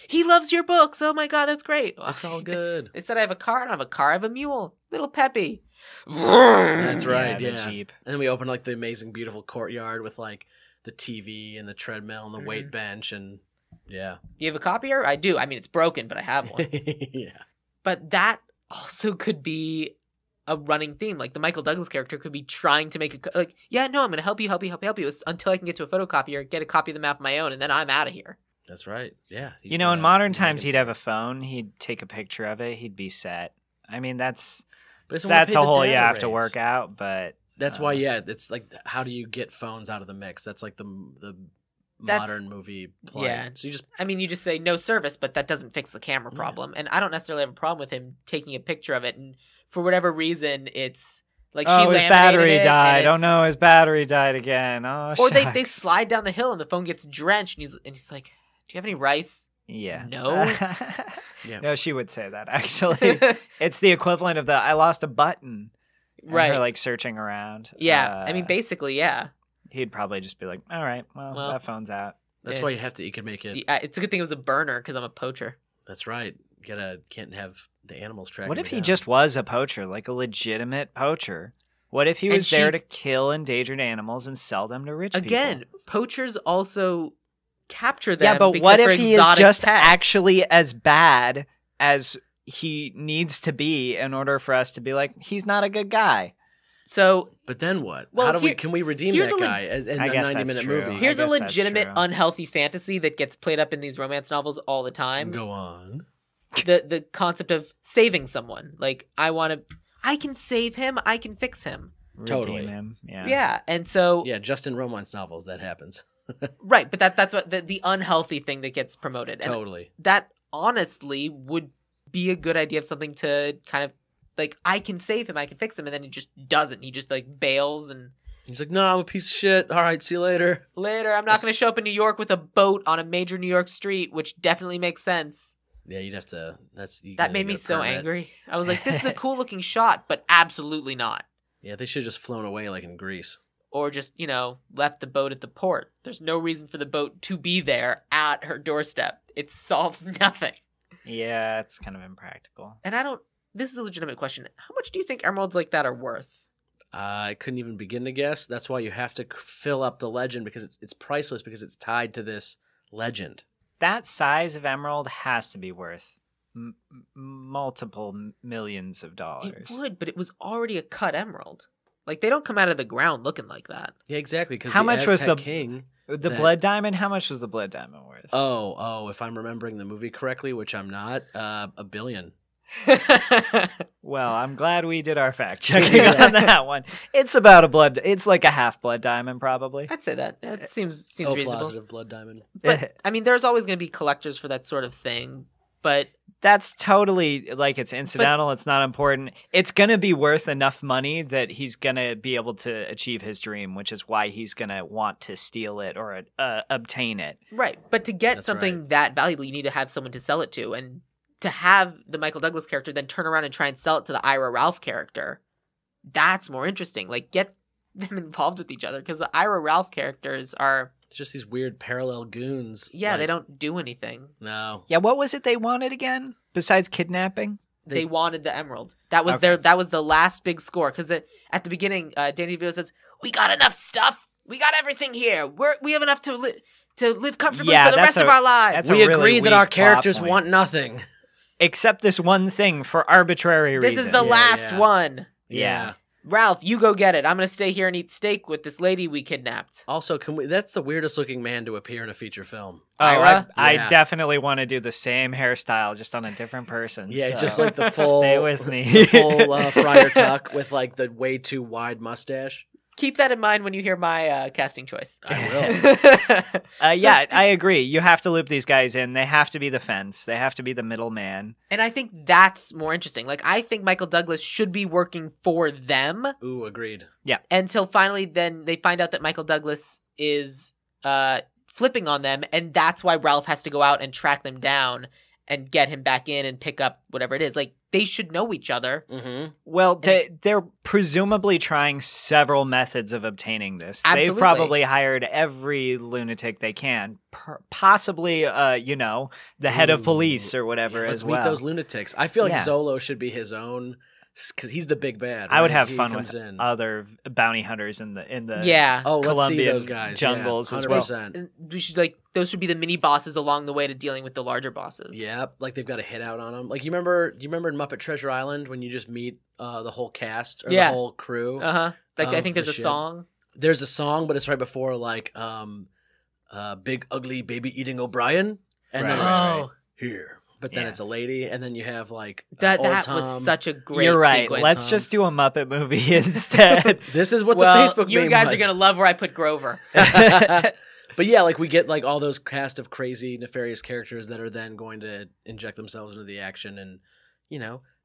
He loves your books. Oh my God, that's great. It's all good. They said I have a car. I don't have a car. I have a mule. Little Peppy. That's right. Yeah, Yeah. the Jeep. And then we open like the amazing, beautiful courtyard with like the TV and the treadmill and the weight bench and yeah. Do you have a copier? I do. I mean, it's broken, but I have one. Yeah. But that also could be a running theme. Like the Michael Douglas character could be trying to make I'm going to help you until I can get to a photocopier, get a copy of the map of my own, and then I'm out of here. That's right. Yeah. You know, in modern times, he'd have a phone. He'd take a picture of it. He'd be set. I mean, that's a whole you have to work out, but that's why. Yeah, it's like, how do you get phones out of the mix? That's like the modern movie play. Yeah. So you just say no service, but that doesn't fix the camera problem. And I don't necessarily have a problem with him taking a picture of it. And for whatever reason, it's like she his battery died. Oh no, his battery died again. Oh, or they slide down the hill and the phone gets drenched, and he's like, "Do you have any rice?" Yeah. No. Yeah. No, she would say that, actually. It's the equivalent of I lost a button. Right. Her, like, searching around. Yeah. I mean, basically, yeah. He'd probably just be like, all right, well that phone's out. That's why you can make it. It's a good thing it was a burner, because I'm a poacher. That's right. Can't have the animals tracking. What if he down. just was a poacher, like a legitimate poacher? What if he was there to kill endangered animals and sell them to rich people? Again, poachers also capture them. Yeah, but because what they're if he is exotic just pets. actually as bad as he needs to be in order for us to be like, he's not a good guy? So, but then what? Well, can we redeem that guy in a 90-minute movie? Here's a legitimate unhealthy fantasy that gets played up in these romance novels all the time. Go on. The concept of saving someone. Like, I can save him, I can fix him. Totally. Redeem him. Yeah. Yeah, and so just in romance novels that happens. Right, but that's what the unhealthy thing that gets promoted. Totally. And that honestly would be a good idea of something to kind of like, I can save him, I can fix him, and then he just doesn't. He just like bails and he's like, no, I'm a piece of shit. All right, see you later. Later, I'm not going to show up in New York with a boat on a major New York street, which definitely makes sense. Yeah, you'd have to. That made me so angry. I was like, this is a cool looking shot, but absolutely not. Yeah, they should have just flown away like in Greece. Or just, left the boat at the port. There's no reason for the boat to be there at her doorstep. It solves nothing. Yeah, it's kind of impractical. And this is a legitimate question. How much do you think emeralds like that are worth? I couldn't even begin to guess. That's why you have to fill up the legend, because it's priceless, because it's tied to this legend. That size of emerald has to be worth multiple millions of dollars. It would, but it was already a cut emerald. Like, they don't come out of the ground looking like that. Yeah, exactly. Because how much was the king? The blood diamond? How much was the blood diamond worth? Oh, if I'm remembering the movie correctly, which I'm not, $1 billion. Well, I'm glad we did our fact checking on that one. It's about it's like a half blood diamond, probably. I'd say that. It seems reasonable. Positive blood diamond. But I mean, there's always going to be collectors for that sort of thing. But that's totally like, it's incidental. It's not important. It's going to be worth enough money that he's going to be able to achieve his dream, which is why he's going to want to steal it or obtain it. Right. But to get something that valuable, you need to have someone to sell it to. And to have the Michael Douglas character then turn around and try and sell it to the Ira Ralph character, that's more interesting. Like, get them involved with each other, because the Ira Ralph characters are just these weird parallel goons. Yeah, they don't do anything. No. Yeah, what was it they wanted again besides kidnapping? They wanted the emerald. That was that was the last big score, because at the beginning, Danny DeVito says, "We got enough stuff. We got everything here. We have enough to live comfortably for the rest of our lives." We agreed that our characters want nothing. Except this one thing for arbitrary reasons. This is the last one. Yeah. Ralph, you go get it. I'm going to stay here and eat steak with this lady we kidnapped. Also, that's the weirdest looking man to appear in a feature film. Ira? I definitely want to do the same hairstyle, just on a different person. Yeah, so. just like the full... Stay with me. The full Friar Tuck with like the way too wide mustache. Keep that in mind when you hear my casting choice. I will. I agree. You have to loop these guys in. They have to be the fence. They have to be the middleman. And I think that's more interesting. Like, I think Michael Douglas should be working for them. Ooh, agreed. Yeah. Until finally then they find out that Michael Douglas is flipping on them, and that's why Ralph has to go out and track them down and get him back in and pick up whatever it is. Like, they should know each other. Mm-hmm. Well, they're presumably trying several methods of obtaining this. Absolutely. They've probably hired every lunatic they can, possibly, the head of police or whatever as well. Let's meet those lunatics. I feel like Zolo should be his own, because he's the big bad. Right? I would have fun with other bounty hunters in the Colombian let's see those guys. jungles as well. We should those should be the mini bosses along the way to dealing with the larger bosses. Yep, like they've got a hit out on them. Like, you remember in Muppet Treasure Island when you just meet the whole cast or the whole crew? I think there's a song. There's a song, but it's right before big ugly baby eating O'Brien, and then Right. it's Oh, here. But then Yeah. it's a lady, and then you have like that old was Tom. such a great. You're right. sequence. Let's Tom. just do a Muppet movie instead. This is what well, the Facebook you meme guys was. are gonna love where I put Grover. But yeah, like we get like all those cast of crazy, nefarious characters that are then going to inject themselves into the action and,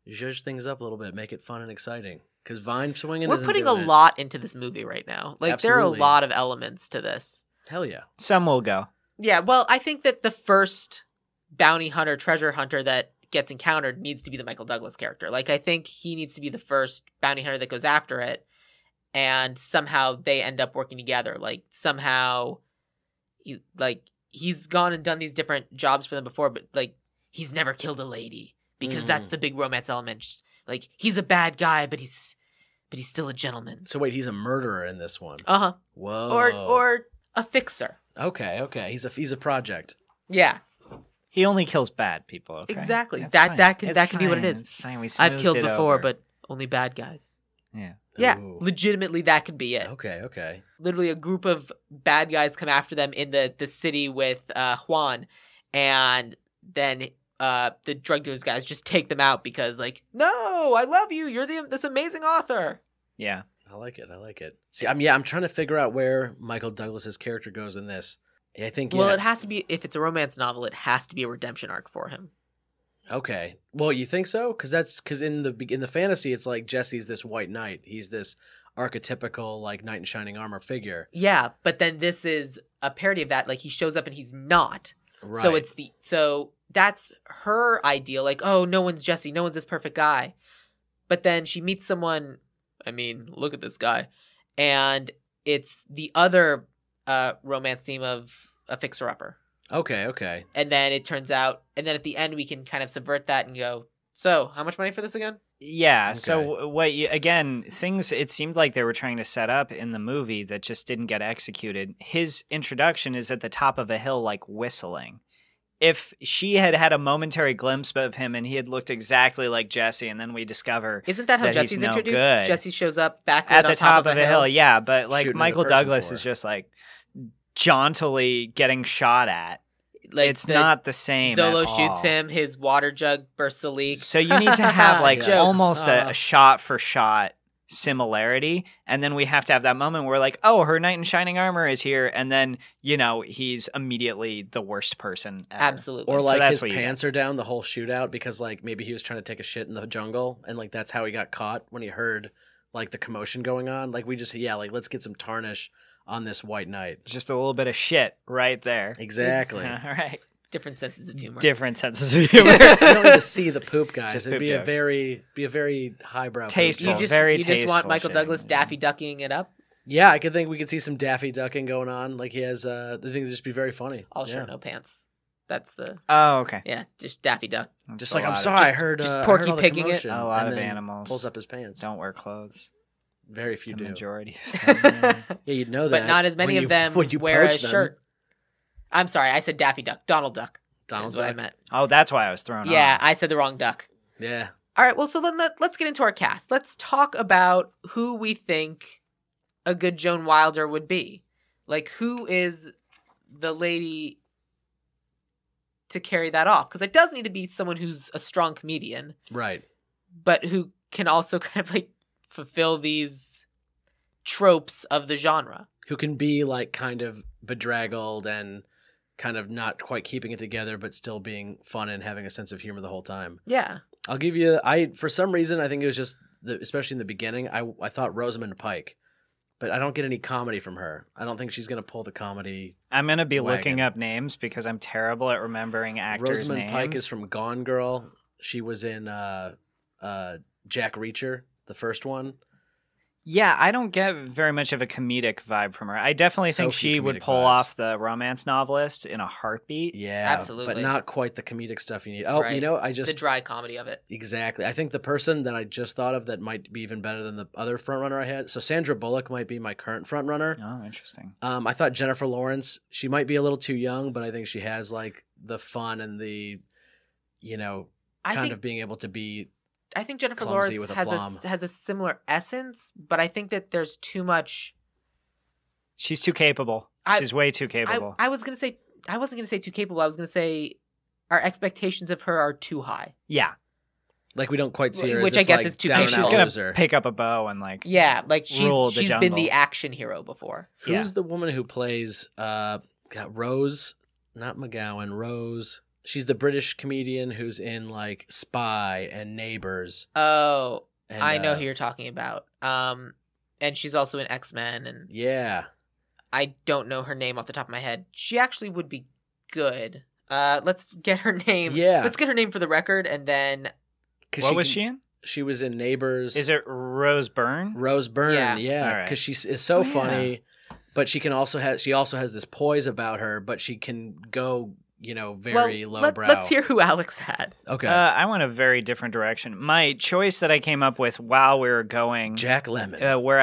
zhuzh things up a little bit, make it fun and exciting. Because Vine swinging We're isn't putting a doing it. lot into this movie right now. Like there are Absolutely. a lot of elements to this. Hell yeah. Some will go. Yeah, well, I think that the first bounty hunter, treasure hunter that gets encountered needs to be the Michael Douglas character. Like, I think he needs to be the first bounty hunter that goes after it, and somehow they end up working together. Like, somehow, he's gone and done these different jobs for them before, but, like, he's never killed a lady, because that's the big romance element. Like, he's a bad guy, but he's still a gentleman. So wait, he's a murderer in this one. Uh-huh. Whoa. Or a fixer. Okay. He's a project. Yeah, He only kills bad people. Okay? exactly. That's That fine. that can It's that can be what it fine. is. It's fine. We I've smoothed killed it before, over. but only bad guys. yeah. Yeah, Ooh. legitimately, that could be it. Okay. Literally, a group of bad guys come after them in the city with Juan, and then the drug dealers guys just take them out because, like, no, I love you. You're this amazing author. Yeah. I like it. See, I'm trying to figure out where Michael Douglas's character goes in this. I think Well, it has to be, if it's a romance novel, it has to be a redemption arc for him. Okay. Well, you think so? Because in the fantasy, it's like Jesse's this white knight. He's this archetypical like knight in shining armor figure. Yeah, but then this is a parody of that. Like, he shows up and he's not. Right. So that's her ideal. Like, oh, no one's Jesse. No one's this perfect guy. But then she meets someone. I mean, look at this guy. And it's the other romance theme of a fixer-upper. Okay. And then it turns out, and then at the end we can kind of subvert that and go, so how much money for this again? Yeah. Okay. So things it seemed like they were trying to set up in the movie that just didn't get executed. His introduction is at the top of a hill, like whistling. If she had had a momentary glimpse of him and he had looked exactly like Jesse, and then we discover Isn't that how that he's Jesse's no introduced? good. Jesse shows up back at the top of a hill, yeah, but like Shooting at a Michael person Douglas for is it. just like jauntily getting shot at. Like, It's not the same. Zolo at shoots all. him, his water jug bursts a leak. So you need to have like Jokes. almost a shot for shot similarity, and then we have to have that moment where like, oh, her knight in shining armor is here, and then he's immediately the worst person ever. Absolutely. Or So like that's his what you pants are down the whole shootout because like maybe he was trying to take a shit in the jungle and like that's how he got caught when he heard like the commotion going on. Like let's get some tarnish on this white knight. Just a little bit of shit right there. Exactly. All right. Different senses of humor. Different senses of humor. You don't need to see the poop, guys. Just It'd poop be jokes. a very highbrow. poop Tasteful. joke. You just, Very you just want tasteful Michael shit. Douglas Daffy ducking it up? Yeah, I could think we could see some Daffy ducking going on. Like he has. I think it'd just be very funny. All yeah. shirt, no pants. That's the, Oh, okay. yeah, just Daffy Duck. Just A like I'm lot of- sorry, I heard. just I heard Porky all the Pigging it. commotion," A lot and of then animals pulls up his pants. don't wear clothes. Very few The do. majority of them. Yeah, you'd know that. But not as many when of them when you wear a poach them. shirt. I'm sorry, I said Daffy Duck. Donald Duck. Donald That's what I Duck. meant. Oh, that's why I was thrown Yeah, off. I said the wrong duck. Yeah. All right, well, so then let's get into our cast. Let's talk about who we think a good Joan Wilder would be. Like, who is the lady to carry that off? Because it does need to be someone who's a strong comedian, Right. but who can also kind of like fulfill these tropes of the genre. Who can be like kind of bedraggled and kind of not quite keeping it together, but still being fun and having a sense of humor the whole time. Yeah. I'll give you. For some reason, I think it was just especially in the beginning. I thought Rosamund Pike, but I don't get any comedy from her. I don't think she's gonna pull the comedy. I'm going to be Wagon. looking up names because I'm terrible at remembering actors' Rosamund names. Pike is from Gone Girl. She was in Jack Reacher, the first one. Yeah, I don't get very much of a comedic vibe from her. I definitely So think few she would comedic pull vibes. off the romance novelist in a heartbeat. Yeah, Absolutely. but not quite the comedic stuff you need. Oh, Right. I The just dry comedy of it. exactly. I think the person that I just thought of that might be even better than the other frontrunner I had. So Sandra Bullock might be my current frontrunner. Oh, interesting. I thought Jennifer Lawrence. She might be a little too young, but I think she has like the fun and the, kind of being able to be. I think Jennifer clumsy Lawrence with a plum. has a similar essence, but I think that there's too much. She's too capable. She's way too capable. I was gonna say I wasn't gonna say too capable. I was gonna say our expectations of her are too high. Yeah. Like we don't quite see her Which as I this, guess like, is too down and She's out capable. gonna loser. pick up a bow and like Yeah, like rule the she's been jungle. the action hero before. Who's the woman who plays got Rose, not McGowan, Rose. She's the British comedian who's in like Spy and Neighbors. Oh, And, I know who you're talking about. And she's also in X-Men, and Yeah. I don't know her name off the top of my head. She actually would be good. Let's get her name. Yeah. Let's get her name for the record, and then What was she in? She was in Neighbors. Is it Rose Byrne? Rose Byrne? Yeah. Yeah, All right. because she is so Oh, yeah. funny, but she also has this poise about her, but she can go, very lowbrow. Let's hear who Alex had. Okay, I went a very different direction. My choice that I came up with while we were going, Jack Lemmon. where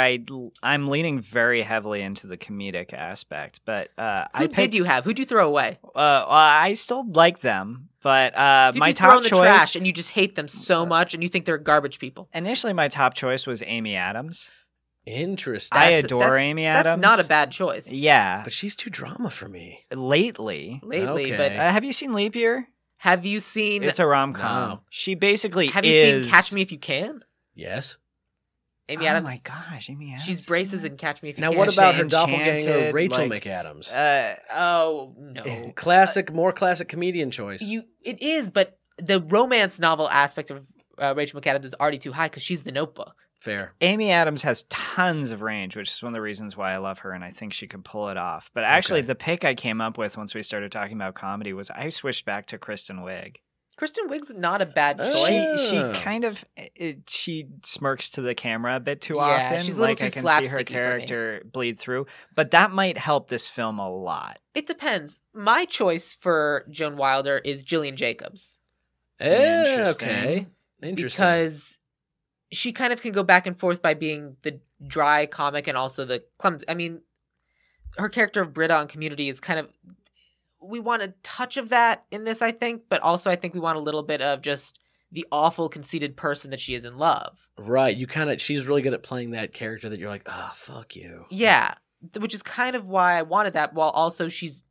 I'm leaning very heavily into the comedic aspect, but Who did you have? Who'd you throw away? I still like them, but Who'd my you throw top in the choice. trash, and you just hate them so much, and you think they're garbage people. Initially, my top choice was Amy Adams. Interesting. I adore Amy Adams. That's not a bad choice. Yeah, but she's too drama for me. lately. Lately, Okay. but Have you seen Leap Year? have you seen? It's a rom-com. No. She basically have you is. seen Catch Me If You Can? Yes. Amy Oh Adams. my gosh, Amy Adams. She's braces in Catch Me If You Now, Can. what about her Enchanted, doppelganger, Rachel like, McAdams? Oh no. More classic comedian choice. It is, but the romance novel aspect of Rachel McAdams is already too high because she's the Notebook. Fair. Amy Adams has tons of range, which is one of the reasons why I love her, and I think she could pull it off. But actually, Okay. the pick I came up with once we started talking about comedy was I switched back to Kristen Wiig. Kristen Wiig's not a bad Oh. choice. She kind of she smirks to the camera a bit too Yeah, often. she's a little like I too can see her slapsticky for me. character bleed through, but that might help this film a lot. It depends. My choice for Joan Wilder is Gillian Jacobs Interesting. Okay. Interesting. because she kind of can go back and forth by being the dry comic and also the clumsy. I mean, her character of Britta on Community is kind of. We want a touch of that in this, I think, but also I think we want a little bit of just the awful, conceited person that she is in love. Right. She's really good at playing that character that you're like, oh, fuck you. Yeah, which is kind of why I wanted that, while also she's,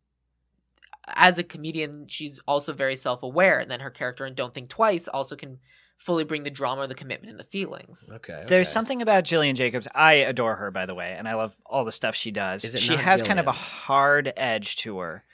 as a comedian, she's also very self-aware, and then her character in Don't Think Twice also can fully bring the drama, the commitment, and the feelings. Okay. There's something about Gillian Jacobs. I adore her, by the way, and I love all the stuff she does. Is it She not has kind of a Gillian? hard edge to her.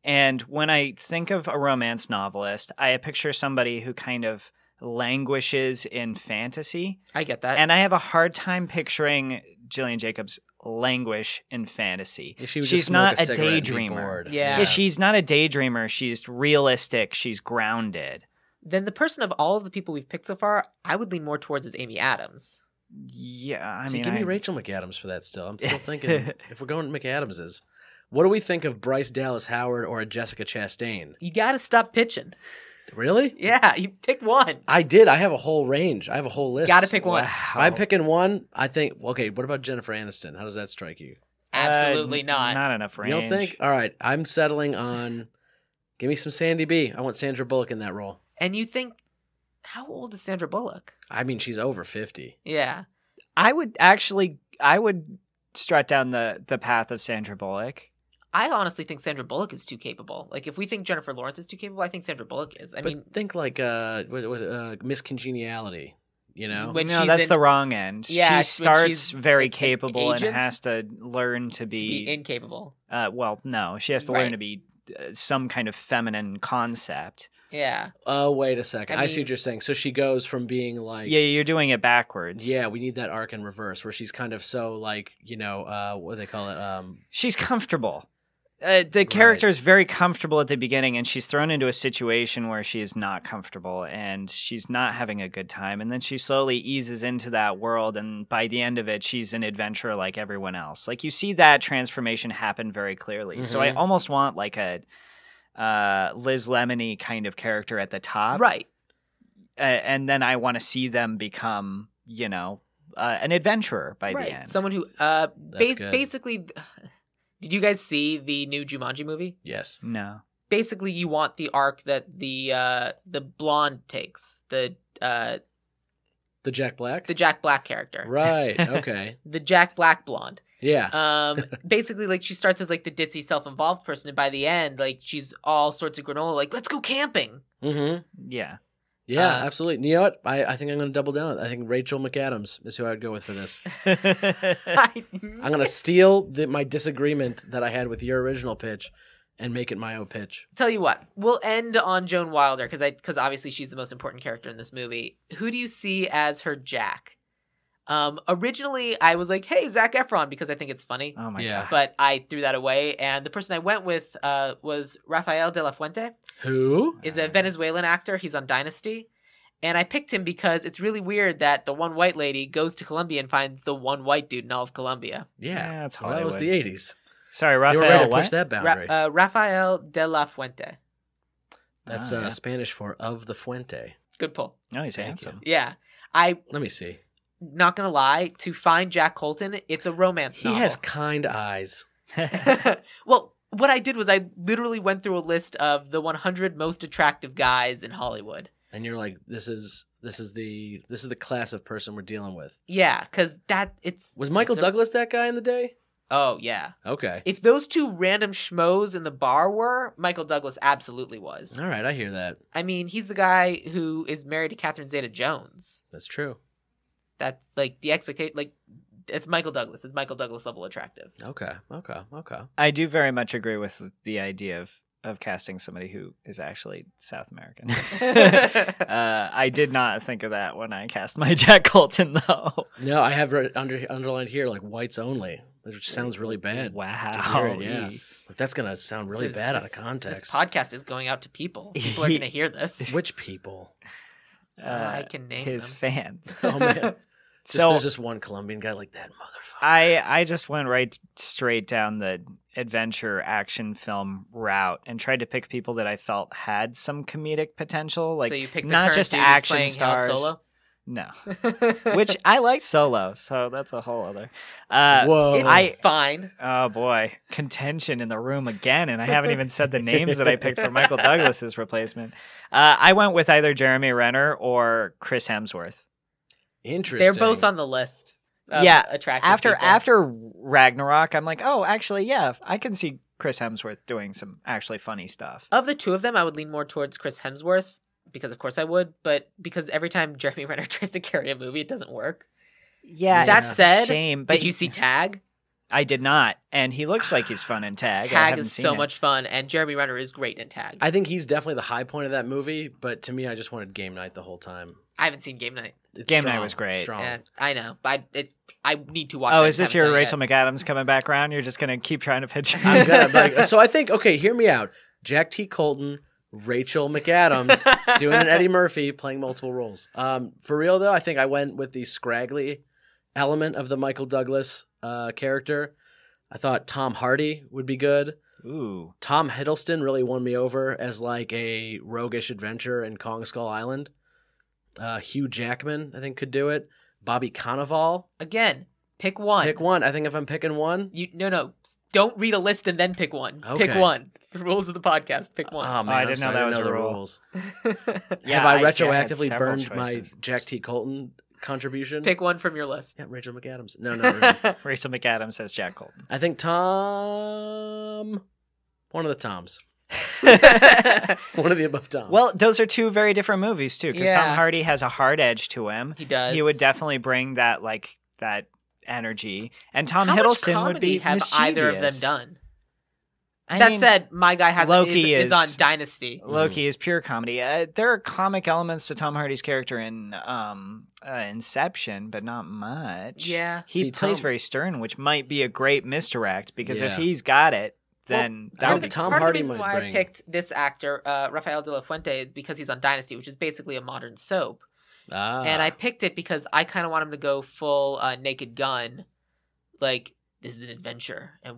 And when I think of a romance novelist, I picture somebody who kind of languishes in fantasy. I get that. And I have a hard time picturing Gillian Jacobs languish in fantasy. If she would She's just smoke not a cigarette and be daydreamer. bored. Yeah. Yeah, she's not a daydreamer. She's realistic. She's grounded. Then the person of all of the people we've picked so far, I would lean more towards is Amy Adams. Yeah, I See, mean, give me Rachel McAdams for that still. I'm still thinking, if we're going McAdams's, what do we think of Bryce Dallas Howard or a Jessica Chastain? You gotta stop pitching. Really? Yeah, you pick one. I did. I have a whole range. I have a whole list. Gotta pick one. Wow. If I'm picking one, I think, okay, what about Jennifer Aniston? How does that strike you? Absolutely not. Not enough range. You don't think? All right, I'm settling on, give me some Sandy B. I want Sandra Bullock in that role. And you think, how old is Sandra Bullock? I mean, she's over 50. Yeah. I would strut down the path of Sandra Bullock. I honestly think Sandra Bullock is too capable. Like, if we think Jennifer Lawrence is too capable, I think Sandra Bullock is. I But mean, think like, what was it, Miss Congeniality, you know? When no, she's that's in- the wrong end. Yeah, she when starts she's very like an capable and agent? has to learn to to be be. incapable. Well, no, she has to learn Right. to be some kind of feminine concept. Yeah. Oh, wait a second. I I see mean- what you're saying. So she goes from being like, Yeah, you're doing it backwards. yeah, we need that arc in reverse where she's kind of so like, what do they call it? She's comfortable. The character is very comfortable at the beginning, and she's thrown into a situation where she is not comfortable, and she's not having a good time. And then she slowly eases into that world, and by the end of it, she's an adventurer like everyone else. Like, you see that transformation happen very clearly. So I Mhm. almost want like a Liz Lemony kind of character at the top, Right. And then I want to see them become, an adventurer by Right. the end. Someone who, good. basically, did you guys see the new Jumanji movie? Yes. No. Basically, you want the arc that the blonde takes. The The Jack Black? The Jack Black character. Right, okay. The Jack Black blonde. Yeah. Basically, like, she starts as, like, the ditzy, self-involved person, and by the end, like, she's all sorts of granola, like, let's go camping. Mm-hmm. Yeah. Yeah, absolutely. You know what? I think I'm going to double down. I think Rachel McAdams is who I would go with for this. I'm going to steal my disagreement that I had with your original pitch and make it my own pitch. Tell you what, we'll end on Joan Wilder, because obviously she's the most important character in this movie. Who do you see as her Jack? Originally, I was like, hey, Zac Efron, because I think it's funny. Oh my God. But I threw that away, and the person I went with was Rafael de la Fuente. Who? Is a Venezuelan actor. He's on Dynasty. And I picked him because it's really weird that the one white lady goes to Colombia and finds the one white dude in all of Colombia. Yeah, that's well, that was the 80s. Sorry, You Rafael. were ready to what? push that boundary. Rafael de la Fuente. That's yeah. Spanish for of the Fuente. Good pull. Oh, he's Thank handsome. Yeah. Let me see. Not gonna lie, to find Jack Colton, it's a romance He novel. has kind eyes. Well, what I did was I literally went through a list of the 100 most attractive guys in Hollywood. And you're like, this is the class of person we're dealing with. Yeah, because Was Michael Douglas that guy in the day? Oh, yeah. Okay. If those two random schmoes in the bar were, Michael Douglas absolutely was. All right, I hear that. I mean, he's the guy who is married to Catherine Zeta-Jones. That's true. That's like the expectation. Like, it's Michael Douglas. It's Michael Douglas level attractive. Okay. I do very much agree with the idea of casting somebody who is actually South American. I did not think of that when I cast my Jack Colton, though. No, I have underlined here like whites only, which sounds really bad. Wow. To hear it, yeah. Like, that's gonna sound really bad out of context. This podcast is going out to people. People are going to hear this. Which people? I can name his them. fans. Oh man. So there's just one Colombian guy like that motherfucker. I just went right straight down the adventure action film route and tried to pick people that I felt had some comedic potential, like so you picked the not current just dude who's action playing Han stars. Solo? No, which I like Solo, so that's a whole other. Whoa! It's fine. Oh boy, contention in the room again, and I haven't even said the names that I picked for Michael Douglas's replacement. I went with either Jeremy Renner or Chris Hemsworth. Interesting. They're both on the list. Yeah, attractive. After Ragnarok, I'm like, oh, actually, yeah, I can see Chris Hemsworth doing some actually funny stuff. Of the two of them, I would lean more towards Chris Hemsworth because, of course, I would. But because every time Jeremy Renner tries to carry a movie, it doesn't work. Yeah, That it's a said, shame, but did you see Tag? I did not, and he looks like he's fun in Tag. I Tag haven't is seen so it. much fun, and Jeremy Renner is great in Tag. I think he's definitely the high point of that movie, but to me, I just wanted Game Night the whole time. I haven't seen Game Night. It's Game strong, Night was great. Strong. And I know, but I need to watch. Oh, it. is this Haven't your done it Rachel McAdams coming back around? You're just gonna keep trying to pitch. I'm gonna, so I think, okay, hear me out. Jack T. Colton, Rachel McAdams, doing an Eddie Murphy, playing multiple roles. For real though, I think I went with the scraggly element of the Michael Douglas character. I thought Tom Hardy would be good. Ooh, Tom Hiddleston really won me over as like a roguish adventurer in Kong Skull Island. Hugh Jackman, I think, could do it. Bobby Cannavale. Again, pick one. Pick one. I think if I'm picking one. No. Don't read a list and then pick one. Okay. Pick one. The rules of the podcast. Pick one. Oh man, I I'm didn't know sorry, that I was know a the rule. rules. yeah, Have I see, had retroactively several burned my choices. Jack T. Colton contribution? Pick one from your list. Yeah, Rachel McAdams. No, really. Rachel McAdams as Jack Colton. I think Tom. One of the Toms. One of the above Toms. Well, those are two very different movies too, because Yeah. Tom Hardy has a hard edge to him. He does. He would definitely bring that energy, and Tom How much Hiddleston comedy would be have either of them mischievous. done? I That mean, said, my guy has Loki is on is- Dynasty. Loki is pure comedy. There are comic elements to Tom Hardy's character in Inception, but not much. Yeah. He See, plays Tom- very stern, which might be a great misdirect because if Yeah. he's got it, then I that think would be Tom part Hardy of the reason might why bring- I picked this actor, Rafael de la Fuente, is because he's on Dynasty, which is basically a modern soap. And I picked it because I kind of want him to go full Naked Gun, like this is an adventure, I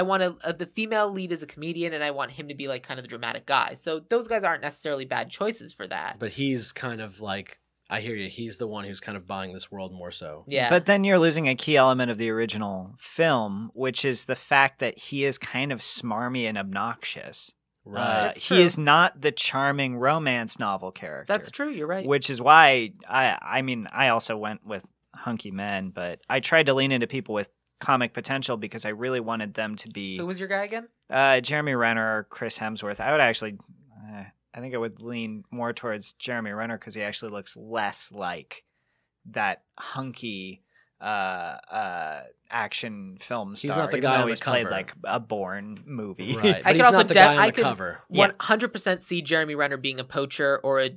want the female lead is a comedian, and I want him to be like kind of the dramatic guy. So those guys aren't necessarily bad choices for that. But he's kind of like, I hear you. He's the one who's kind of buying this world more so. Yeah, But then you're losing a key element of the original film, which is the fact that he is kind of smarmy and obnoxious. Right. That's He true. is not the charming romance novel character. That's true. You're right. Which is why I also went with hunky men, but I tried to lean into people with comic potential because I really wanted them to be Who was your guy again? Jeremy Renner or Chris Hemsworth. I would actually, I think I would lean more towards Jeremy Renner because he actually looks less like that hunky action film star. He's not the even guy though on the he's played cover. like a Bourne movie. Right. But I could he's also not the guy on I the could cover. 100% see Jeremy Renner being a poacher or a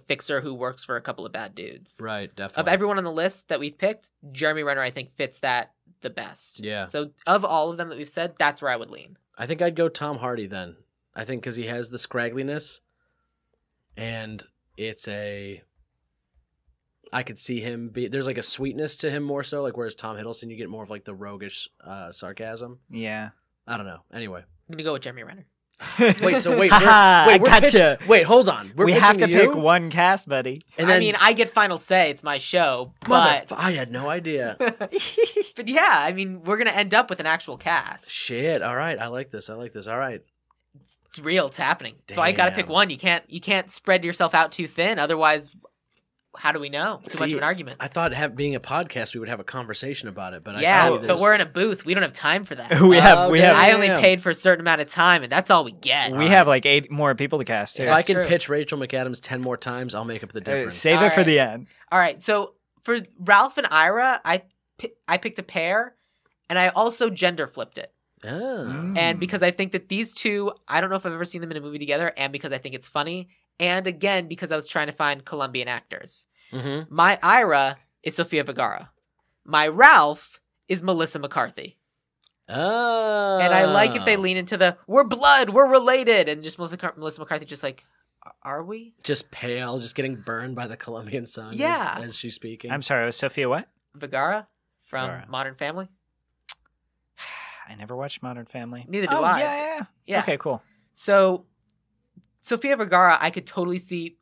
fixer who works for a couple of bad dudes. Right, Of definitely. everyone on the list that we've picked, Jeremy Renner I think fits that the best. Yeah. So of all of them that we've said, that's where I would lean. I think I'd go Tom Hardy then. I think because he has the scraggliness, and I could see him be. There's like a sweetness to him more so, like whereas Tom Hiddleston, you get more of like the roguish sarcasm. Yeah. I don't know. Anyway, I'm gonna go with Jeremy Renner. wait. I we're gotcha. Wait, hold on. We have to pitching you? pick one cast, buddy. And then, I mean, I get final say. It's my show, but I had no idea. but yeah, I mean, we're gonna end up with an actual cast. Shit. All right. I like this. All right. It's real. It's happening. So I gotta pick Damn. one. You can't spread yourself out too thin. Otherwise, how do we know? Too much See, of an argument. I thought being a podcast, we would have a conversation about it, but I Yeah, see but there's- we're in a booth. We don't have time for that. we have Oh, we damn. have I only paid for a certain amount of time, and that's all we get. we have like 8 more people to cast too. If I That's can true. pitch Rachel McAdams 10 more times, I'll make up the difference. Save All it for right. the end. All right, so for Ralph and Ira, I picked a pair, and I also gender flipped it. Ah. And because I think that these two, I don't know if I've ever seen them in a movie together, and because I think it's funny, and again, because I was trying to find Colombian actors. Mm-hmm. My Ira is Sofia Vergara. My Ralph is Melissa McCarthy. Oh. And I like if they lean into the, we're blood, we're related, and just Melissa McCarthy just like, are we? Just pale, just getting burned by the Colombian sun Yeah. as she's speaking. I'm sorry, was Sophia what? Vergara from Vergara. Modern Family? I never watched Modern Family. Neither do oh, I. Yeah. Yeah. Okay, cool. So, Sofia Vergara, I could totally see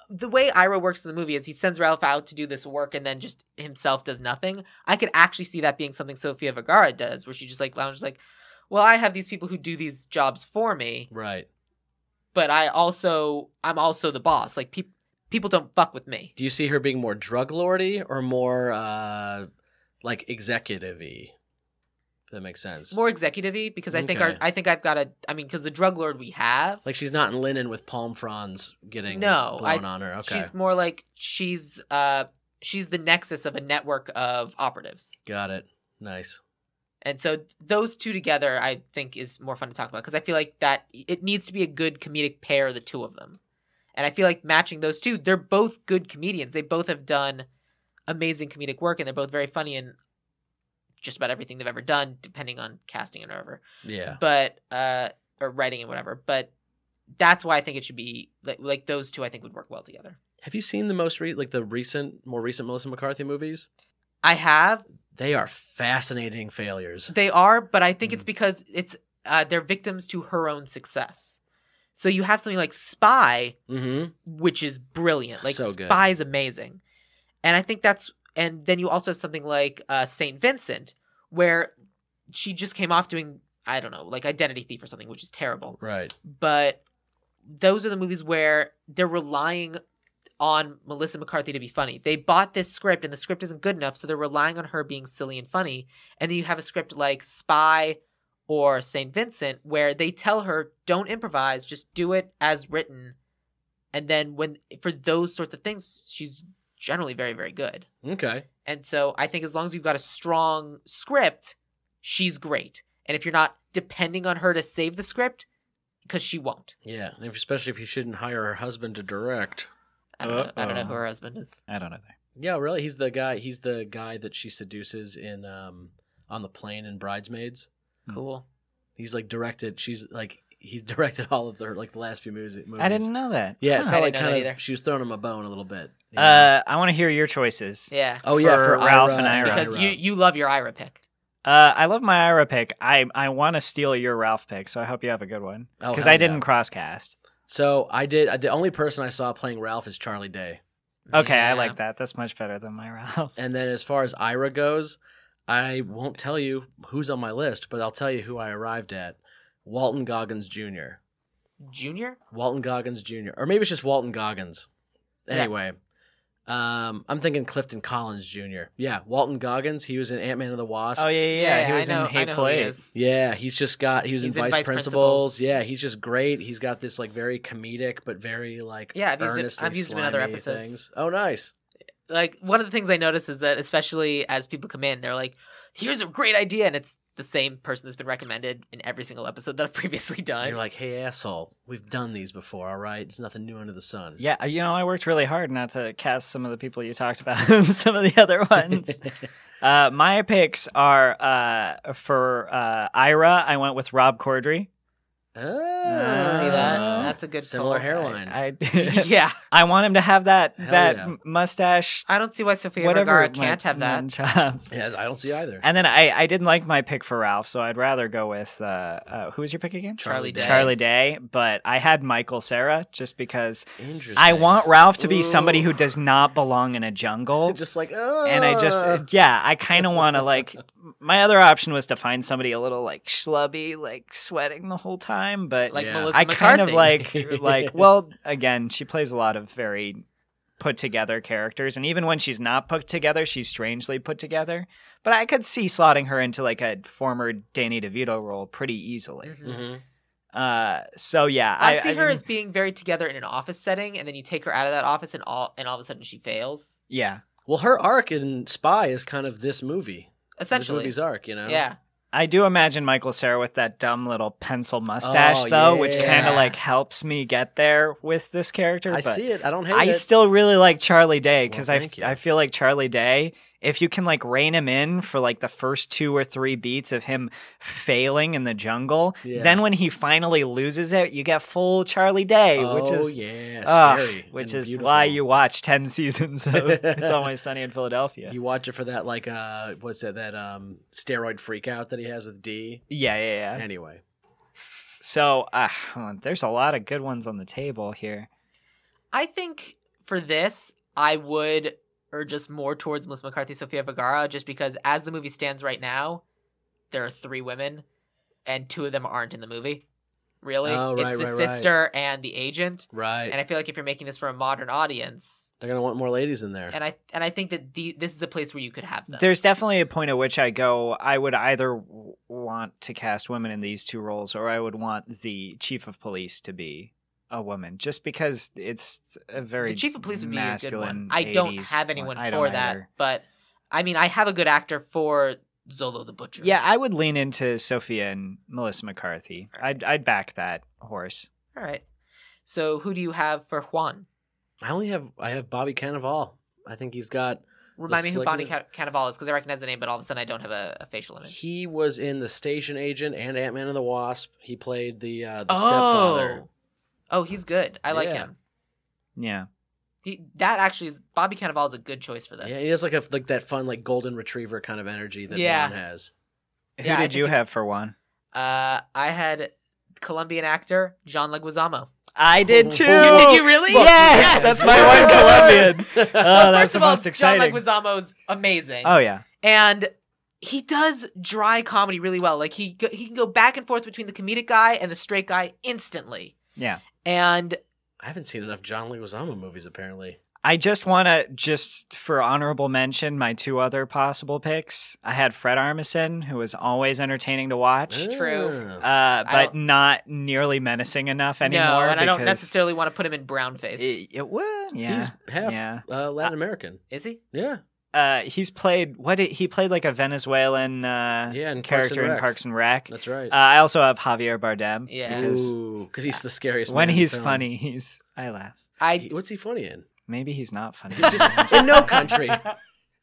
the way Ira works in the movie is he sends Ralph out to do this work and then just himself does nothing. I could actually see that being something Sofia Vergara does, where she just like lounges like, well, I have these people who do these jobs for me, Right. but I'm also the boss. Like people don't fuck with me. Do you see her being more drug lordy or more like executive-y? If that makes sense. More executive-y because I think Okay. I've got because the drug lord we have. Like she's not in linen with palm fronds getting No, blown on her. Okay. She's more like she's the nexus of a network of operatives. Got it. Nice. And so those two together, I think, is more fun to talk about because I feel like that it needs to be a good comedic pair, the two of them. And I feel like matching those two, they're both good comedians. They both have done amazing comedic work, and they're both very funny in just about everything they've ever done, depending on casting and whatever. Yeah. But or writing and whatever. But that's why I think it should be like those two. I think would work well together. Have you seen the more recent Melissa McCarthy movies? I have. They are fascinating failures. They are, but I think it's because it's they're victims to her own success. So you have something like Spy, Mm-hmm. which is brilliant. Like So good. Spy is amazing, and I think and then you also have something like Saint Vincent, where she just came off doing like Identity Thief or something, which is terrible. Right. But those are the movies where they're relying on Melissa McCarthy to be funny. They bought this script and the script isn't good enough, so they're relying on her being silly and funny. And then you have a script like Spy or St. Vincent where they tell her, don't improvise, just do it as written. And then for those sorts of things, she's generally very, very good. Okay. And so I think as long as you've got a strong script, she's great. And if you're not depending on her to save the script, because she won't. Yeah, and especially if you shouldn't hire her husband to direct. I don't know who her husband is. I don't know. Yeah, really. He's the guy that she seduces in on the plane in Bridesmaids. Cool. He's like directed. He's directed all of the last few movies. I didn't know that. Yeah, it Huh. felt I like didn't know kind that of either. she was throwing him a bone a little bit. you know? I want to hear your choices. Yeah. Oh yeah, for Ralph Ira and Ira. Because Ira. you love your Ira pick. I love my Ira pick. I want to steal your Ralph pick, so I hope you have a good one. Oh, Because hell I didn't yeah. cross cast. So I did. The only person I saw playing Ralph is Charlie Day. Okay, I Yeah. like that. That's much better than my Ralph. And then as far as Ira goes, I won't tell you who's on my list, but I'll tell you who I arrived at. Walton Goggins Jr. Jr.? Walton Goggins Jr. Or maybe it's just Walton Goggins. Anyway, I'm thinking Clifton Collins Jr. Yeah, Walton Goggins. He was in Ant-Man and the Wasp. Oh yeah. He was I know in Hateful who he Eight. is. Yeah, he was in Vice Principals. Yeah, he's just great. He's got this like very comedic but very like I've used him in other slimy episodes. things. Oh, nice. Like, one of the things I notice is that, especially as people come in, they're like, here's a great idea, and it's the same person that's been recommended in every single episode that I've previously done. You're like, hey, asshole, we've done these before, all right? There's nothing new under the sun. Yeah, I worked really hard not to cast some of the people you talked about in some of the other ones. My picks are for Ira, I went with Rob Corddry. Oh, See that? That's a good similar call. hairline. Yeah. I want him to have that yeah. mustache. I don't see why Sofia Whatever Vergara can't have that. chops. Yeah, I don't see either. And then I didn't like my pick for Ralph, so I'd rather go with who was your pick again? Charlie Day. Charlie Day, but I had Michael Cera just because Interesting. I want Ralph to be somebody who does not belong in a jungle. Just like, And I kind of want to like. My other option was to find somebody a little like schlubby, like sweating the whole time, but Like Yeah. Melissa I McCarthy. kind of like well, again, she plays a lot of very put together characters, and even when she's not put together, she's strangely put together. But I could see slotting her into like a former Danny DeVito role pretty easily. Mhm. So yeah, I see her mean, as being very together in an office setting, and then you take her out of that office, and all of a sudden she fails. yeah. Well, her arc in Spy is kind of this movie. Essentially, This movie's arc, you know? yeah. I do imagine Michael Cera with that dumb little pencil mustache, though, which kind yeah. of like helps me get there with this character. I but see it. I don't hate I it. still really like Charlie Day because Well, thank you. I feel like Charlie Day, if you can like rein him in for like the first 2 or 3 beats of him failing in the jungle, Yeah. then when he finally loses it, you get full Charlie Day, which is scary. which and is beautiful. why you watch 10 seasons of It's Always Sunny in Philadelphia. You watch it for that, like, what's it, that steroid freak out that he has with D? Yeah. Anyway. So there's a lot of good ones on the table here. I think for this, I would urge us more towards Melissa McCarthy, Sofia Vergara, just because as the movie stands right now, there are 3 women, and 2 of them aren't in the movie. Really, Oh, right, it's the right. sister and the agent. Right. And I feel like if you're making this for a modern audience, They're going to want more ladies in there. and I think that this is a place where you could have them. There's definitely a point at which I would either want to cast women in these 2 roles, or I would want the chief of police to be a woman, just because it's a very The chief of police would be a good one. masculine I don't 80s have anyone one. I for don't that, either. but I mean, I have a good actor for Zolo the Butcher. Yeah, I would lean into Sophia and Melissa McCarthy. I'd back that horse. All right. So who do you have for Juan? I have Bobby Cannavale. I think he's got. Remind me who Bonnie slickness. Cannavale is, because I recognize the name, but all of a sudden I don't have a facial image. He was in The Station Agent and Ant-Man and the Wasp. He played the stepfather. Oh, he's good. I like Yeah. him. Yeah. That actually is Bobby Cannavale is a good choice for this. Yeah, he has like that fun like golden retriever kind of energy that Yeah. Juan has. Who Yeah, I did you think- have for one? I had Colombian actor John Leguizamo. I did too. Did you really? Yes, that's my one Colombian. Oh, that's First the of all, most exciting. John Leguizamo's amazing. Oh yeah. And he does dry comedy really well. Like he can go back and forth between the comedic guy and the straight guy instantly. Yeah. And I haven't seen enough John Leguizamo movies apparently. I just want to, just for honorable mention, my 2 other possible picks. I had Fred Armisen, who was always entertaining to watch, True. Ah. but not nearly menacing enough anymore. no, and I don't because necessarily want to put him in brown face. Well, yeah. He's half yeah. Latin American. Is he? Yeah. He's played he played like a Venezuelan in character in Rec. Parks and Rec. That's right. I also have Javier Bardem. Yeah. Because he's the scariest. When man in he's film. funny, I laugh. What's he funny in? Maybe he's not funny. In No Country.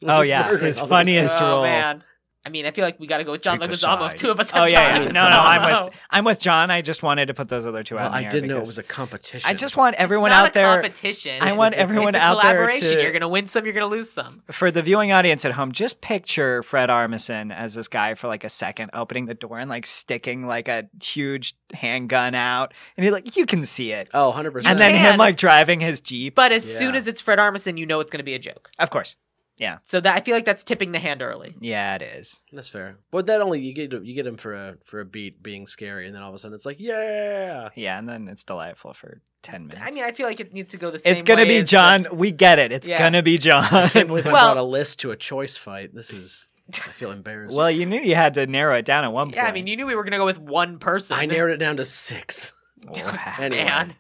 Oh yeah, his funniest role. Oh man. I mean, I feel like we got to go with John Pick a Leguizamo if side. 2 of us have Oh yeah, John yeah. No, Leguizamo. I'm with John. I just wanted to put those other 2 Well, out. I didn't know it because was a competition. I just want everyone It's not out there. a competition. I want everyone it's a out there collaboration. to. You're gonna win some. You're gonna lose some. For the viewing audience at home, just picture Fred Armisen as this guy for like a second, opening the door and like sticking like a huge handgun out, and you're like, you can see it. Oh, 100%. And then can. him like driving his Jeep. But as Yeah. soon as it's Fred Armisen, you know it's gonna be a joke. Of course. Yeah. So that I feel like that's tipping the hand early. Yeah, it is. That's fair. But that only you get him for a beat being scary, and then all of a sudden it's like, yeah. Yeah, and then it's delightful for 10 minutes. I mean, I feel like it needs to go the same way. it's gonna be as John. We get it. It's gonna be John. I can't believe I Well- brought a list to a choice fight. This is. I feel embarrassed. Well, you knew you had to narrow it down at one point. Yeah, I mean, you knew we were gonna go with one person. I narrowed it down to 6. Wow. Anyway. Man.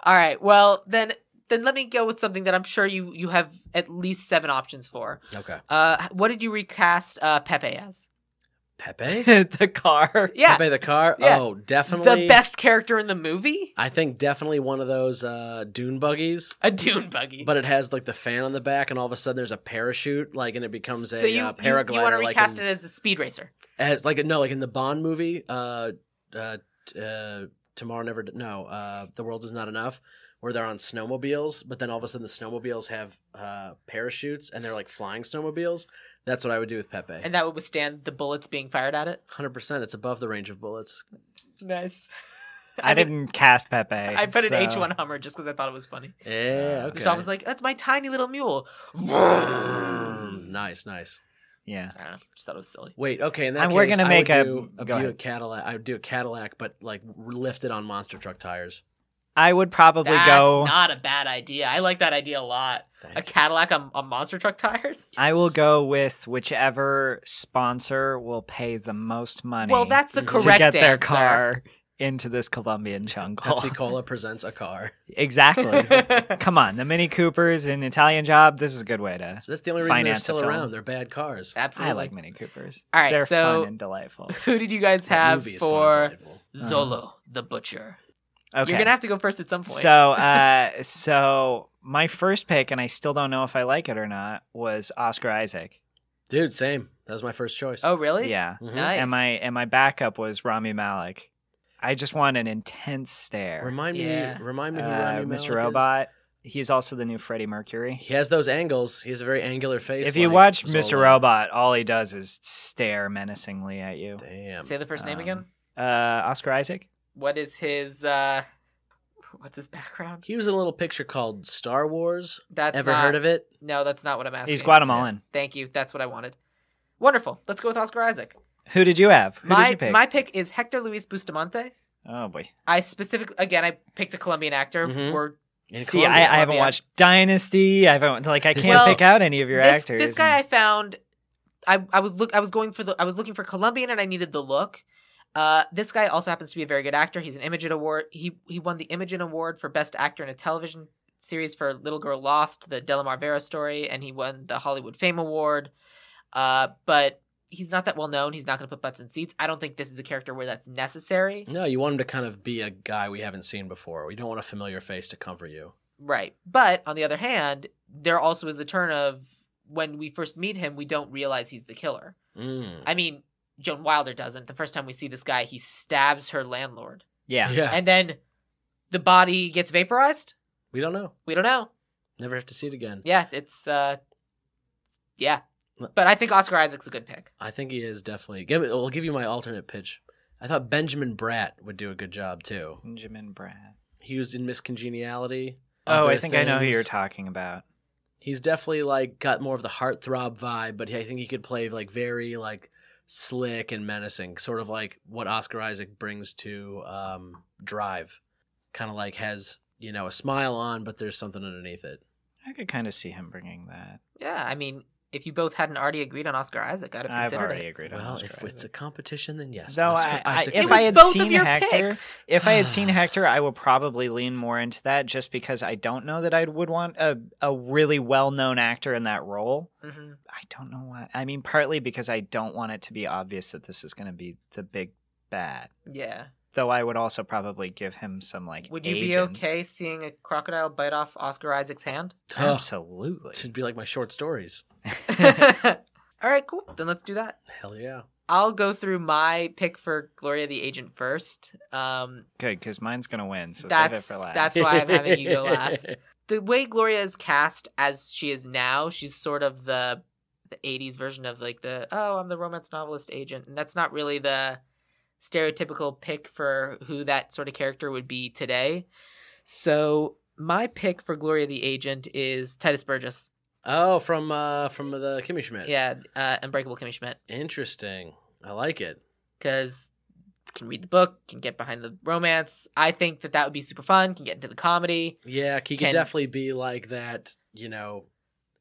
All right. Well, then let me go with something that I'm sure you have at least 7 options for. Okay. What did you recast Pepe as? Pepe? the car. Yeah, Pepe the car? Yeah. Oh, definitely. the best character in the movie. I think definitely one of those dune buggies. A dune buggy. But it has like the fan on the back, and all of a sudden there's a parachute, like, and it becomes a so you paraglider. you want to like recast in, it as a speed racer? as like like in the Bond movie, Tomorrow Never. No, The World Is Not Enough, where they're on snowmobiles, but then all of a sudden the snowmobiles have parachutes, and they're like flying snowmobiles. That's what I would do with Pepe. And that would withstand the bullets being fired at it. 100%. It's above the range of bullets. Nice. I didn't cast Pepe. I put an so- H1 Hummer just because I thought it was funny. Yeah. Okay. So I was like, "That's my tiny little mule." Nice, nice. Yeah. I don't know. Just thought it was silly. Wait, okay. In that And case, we're gonna I make would a- do go do a ahead. Cadillac. I would do a Cadillac, but like lifted on monster truck tires. I would probably That's go. not a bad idea. I like that idea a lot. A Cadillac on monster truck tires. I will go with whichever sponsor will pay the most money. Well, that's the to correct to get their answer. car into this Colombian jungle. Pepsi Cola presents a car. Exactly. Come on, the Mini Coopers in Italian Job. This is a good way to. So that's the only reason they're finance still a film. around. They're bad cars. Absolutely. I like Mini Coopers. All right, they're so- fun and delightful. Who did you guys That have movie is fun and for delightful. Zolo the Butcher? Okay. You're gonna have to go first at some point. So my first pick, and I still don't know if I like it or not, was Oscar Isaac. Dude, same. That was my first choice. Oh, really? Yeah. Mhm. Nice. And my backup was Rami Malek. I just want an intense stare. Remind Yeah. me who Rami Malek Mr. is. Robot. He's also the new Freddie Mercury. He has those angles. He has a very angular face. If you like watch Zola. Mr. Robot, all he does is stare menacingly at you. Damn. Say the first name again. Oscar Isaac. What is his? What's his background? He was in a little picture called Star Wars. That's Ever not, heard of it? No, that's not what I'm asking. He's Guatemalan. Thank you. That's what I wanted. Wonderful. Let's go with Oscar Isaac. Who did you have? Who did My you pick? my pick is Hector Luis Bustamante. Oh boy. I specifically, again, I picked a Colombian actor. Mhm. We're In See, Colombia. I haven't Colombia. watched Dynasty. I haven't I can't Well, pick out any of your actors. This guy I found, I was looking for Colombian and I needed the look. This guy also happens to be a very good actor. He's an Imagen Award. He won the Imagen Award for Best Actor in a Television Series for Little Girl Lost, the Delamar Vera story, and he won the Hollywood Fame Award. But he's not that well known. He's not going to put butts in seats. I don't think this is a character where that's necessary. No, you want him to kind of be a guy we haven't seen before. We don't want a familiar face to comfort you. Right. But on the other hand, there also is the turn of when we first meet him, we don't realize he's the killer. Mm. I mean, Joan Wilder doesn't. The first time we see this guy, he stabs her landlord. Yeah. Yeah. And then the body gets vaporized? We don't know. We don't know. Never have to see it again. Yeah, it's yeah. But I think Oscar Isaac's a good pick. I think he is definitely. I'll give you my alternate pitch. I thought Benjamin Bratt would do a good job too. Benjamin Bratt. He was in Miss Congeniality. Oh, Other I think I know who Things. you're talking about. He's definitely like got more of the heartthrob vibe, but I think he could play like very like slick and menacing, sort of like what Oscar Isaac brings to Drive. Kind of like has, you know, a smile on, but there's something underneath it. I could kind of see him bringing that. Yeah, I mean, if you both hadn't already agreed on Oscar Isaac, I'd have I've considered already it. agreed on Well, Oscar if it's a Isaac. competition, then yes. Though Oscar Isaac if It wins. I was had both seen of your Hector, picks. if I had seen Hector, I would probably lean more into that, just because I don't know that I would want a really well-known actor in that role. Mm-hmm. I don't know why. I mean, partly because I don't want it to be obvious that this is going to be the big bad. Yeah. Though I would also probably give him some like. Would you agents. be okay seeing a crocodile bite off Oscar Isaac's hand? Oh, Absolutely. it should be like my short stories. All right, cool. Then let's do that. Hell yeah. I'll go through my pick for Gloria the Agent first. Good, because mine's going to win, so That's save it for last. that's why I'm having you go last. The way Gloria is cast as she is now, she's sort of the 80s version of like I'm the romance novelist agent, and that's not really the stereotypical pick for who that sort of character would be today. So my pick for Gloria the Agent is Titus Burgess. Oh, from the Kimmy Schmidt. Yeah, Unbreakable Kimmy Schmidt. Interesting. I like it. Because can read the book, can get behind the romance. I think that would be super fun. Can get into the comedy. Yeah, he could definitely be like that,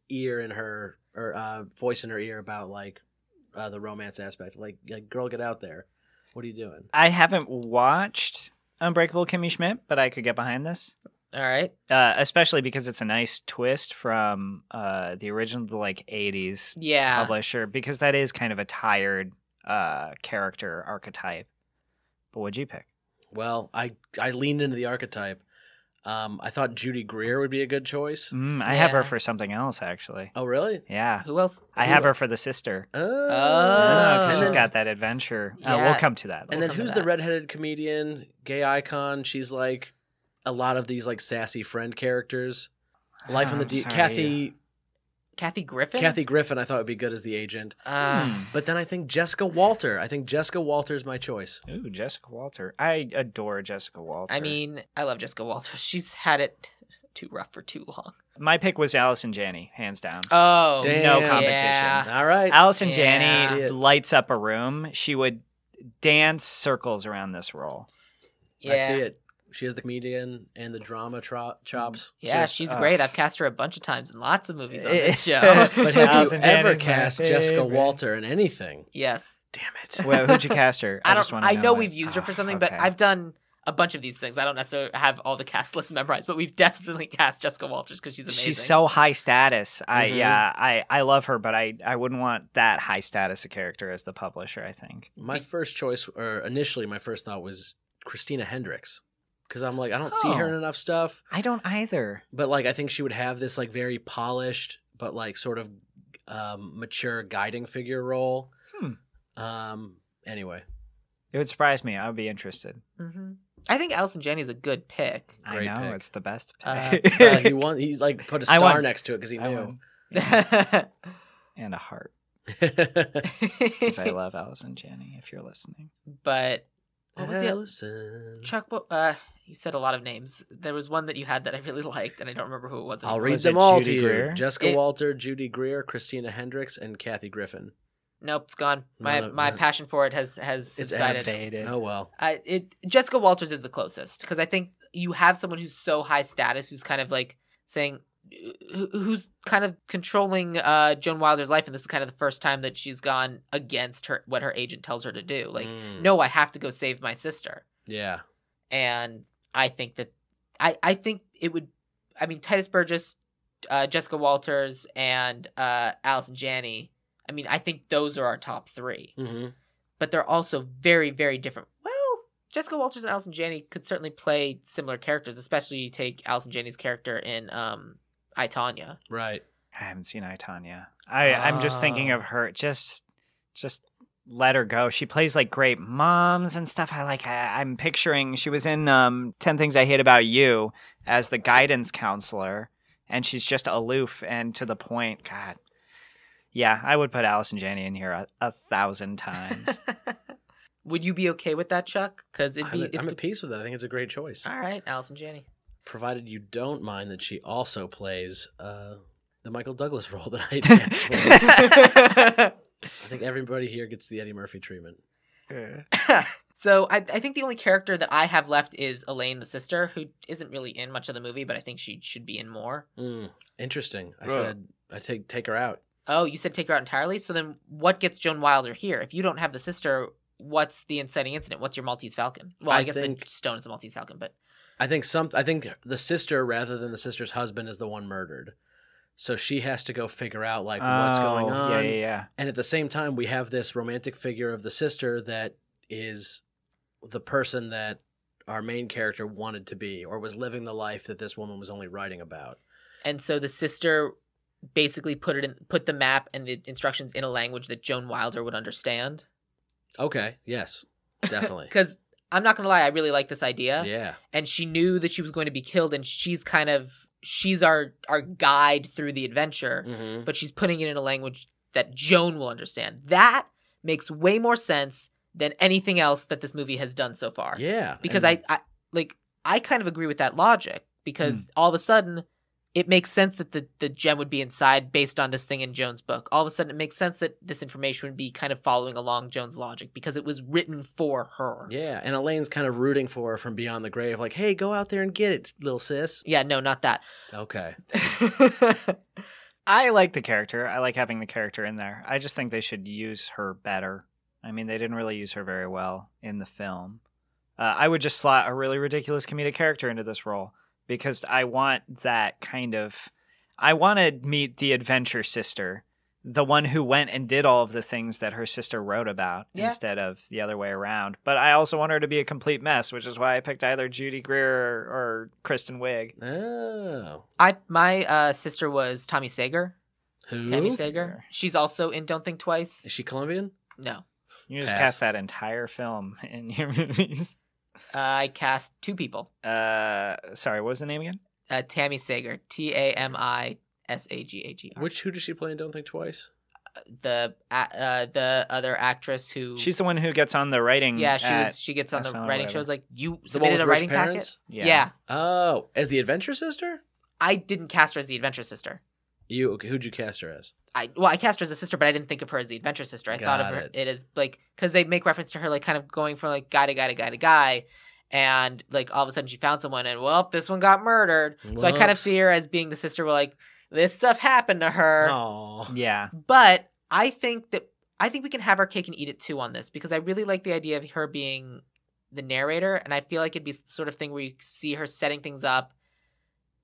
ear in her or voice in her ear about like the romance aspect. Like, girl, get out there. What are you doing? I haven't watched Unbreakable Kimmy Schmidt, but I could get behind this. All right. Especially because it's a nice twist from the original, like, 80s publisher, because that is kind of a tired character archetype. But what'd you pick? Well, I leaned into the archetype. I thought Judy Greer would be a good choice. I have her for something else, actually. Oh, really? Yeah. Who else? I have her for the sister. Oh. Because she's got that adventure. We'll come to that. And then who's the redheaded comedian, gay icon? She's like a lot of these like sassy friend characters. Life on the Deep. Kathy Griffin? Kathy Griffin I thought would be good as the agent. But then I think Jessica Walter. I think Jessica Walter's my choice. Ooh, Jessica Walter. I adore Jessica Walter. I mean, I love Jessica Walter. She's had it too rough for too long. My pick was Allison Janney, hands down. Oh, damn. No competition. Yeah. All right. Allison Janney lights up a room. She would dance circles around this role. I see it. She has the comedian and the drama chops. Yeah, she's great. I've cast her a bunch of times in lots of movies on this show. But have you ever cast Jessica Walter in anything? Yes. Damn it. Well, who'd you cast her? I know we've used her for something, but I've done a bunch of these things. I don't necessarily have all the cast lists memorized, but we've definitely cast Jessica Walters because she's amazing. She's so high status. I love her, but I wouldn't want that high status a character as the publisher, I think. My first choice, or initially my first thought was Christina Hendricks. Because I'm like, I don't see her in enough stuff. I don't either. But like, I think she would have this like very polished, but like sort of mature guiding figure role. Anyway. It would surprise me. I would be interested. Mm-hmm. I think Allison Janney is a good pick. Great pick. It's the best pick. He like put a star next to it because he knew. And a heart. Because I love Allison Janney, if you're listening. But what was Allison? Chuck, you said a lot of names. There was one that you had that I really liked, and I don't remember who it was. I'll read them all to you. Jessica Walter, Judy Greer, Christina Hendricks, and Kathy Griffin. Nope, it's gone. My passion for it has subsided. Faded. Oh well. Jessica Walters is the closest because I think you have someone who's so high status, who's kind of like saying, who's kind of controlling Joan Wilder's life, and this is kind of the first time that she's gone against what her agent tells her to do. Like, no, I have to go save my sister. Yeah. And I think that I think it would. I mean, Titus Burgess, Jessica Walters, and Allison Janney. I mean, I think those are our top three. Mm-hmm. But they're also very, very different. Well, Jessica Walters and Allison Janney could certainly play similar characters, especially you take Allison Janney's character in I, Tonya. Right. I haven't seen I, Tonya. I'm just thinking of her. Just let her go. She plays like great moms and stuff. I'm picturing she was in 10 Things I Hate About You as the guidance counselor, and she's just aloof and to the point. God. Yeah, I would put Allison Janney in here 1,000 times. Would you be okay with that, Chuck? Because I'm at peace with it. I think it's a great choice. All right, Allison Janney. Provided you don't mind that she also plays the Michael Douglas role that I asked for. I think everybody here gets the Eddie Murphy treatment. So I think the only character that I have left is Elaine, the sister, who isn't really in much of the movie, but I think she should be in more. Interesting. I said I take her out. Oh, you said take her out entirely? So then what gets Joan Wilder here? If you don't have the sister, what's the inciting incident? What's your Maltese Falcon? Well, I guess the stone is the Maltese Falcon, but I think the sister rather than the sister's husband is the one murdered. So she has to go figure out like what's going on. Yeah. And at the same time we have this romantic figure of the sister that is the person that our main character wanted to be or was living the life that this woman was only writing about. And so the sister basically put the map and the instructions in a language that Joan Wilder would understand. Okay, yes, definitely. Because I'm not going to lie, I really like this idea. Yeah. And she knew that she was going to be killed, and she's our guide through the adventure, but she's putting it in a language that Joan will understand. That makes way more sense than anything else that this movie has done so far. Yeah. Because I kind of agree with that logic, because all of a sudden it makes sense that the gem would be inside based on this thing in Joan's book. All of a sudden, it makes sense that this information would be kind of following along Joan's logic because it was written for her. Yeah, and Elaine's kind of rooting for her from beyond the grave, like, hey, go out there and get it, little sis. Yeah, no, not that. Okay. I like the character. I like having the character in there. I just think they should use her better. I mean, they didn't really use her very well in the film. I would just slot a really ridiculous comedic character into this role because I want that kind of... I want to meet the adventure sister, the one who went and did all of the things that her sister wrote about instead of the other way around. But I also want her to be a complete mess, which is why I picked either Judy Greer or Kristen Wiig. Oh. My sister was Tommy Sager. Who? Tammy Sager. She's also in Don't Think Twice. Is she Colombian? No. You just Pass. cast that entire film in your movies. I cast 2 people. Sorry, what was the name again? Tammy Sager. TamiSagagher. Who does she play in Don't Think Twice? The other actress who... She's the one who gets on the writing. Yeah, she gets on the SNL, writing whatever. shows. Like, you The one submitted with a rich writing parents? packet? Yeah. Oh, as the adventure sister? I didn't cast her as the adventure sister. Who'd you cast her as? I cast her as a sister, but I didn't think of her as the adventure sister. I thought of Got her it. it as like, because they make reference to her like kind of going from like guy to guy to guy to guy, and like all of a sudden she found someone, and well, this one got murdered. So I kind of Whoops. see her as being the sister where like this stuff happened to her. Oh. Yeah. But I think we can have our cake and eat it too on this because I really like the idea of her being the narrator, and I feel like it'd be the sort of thing where you see her setting things up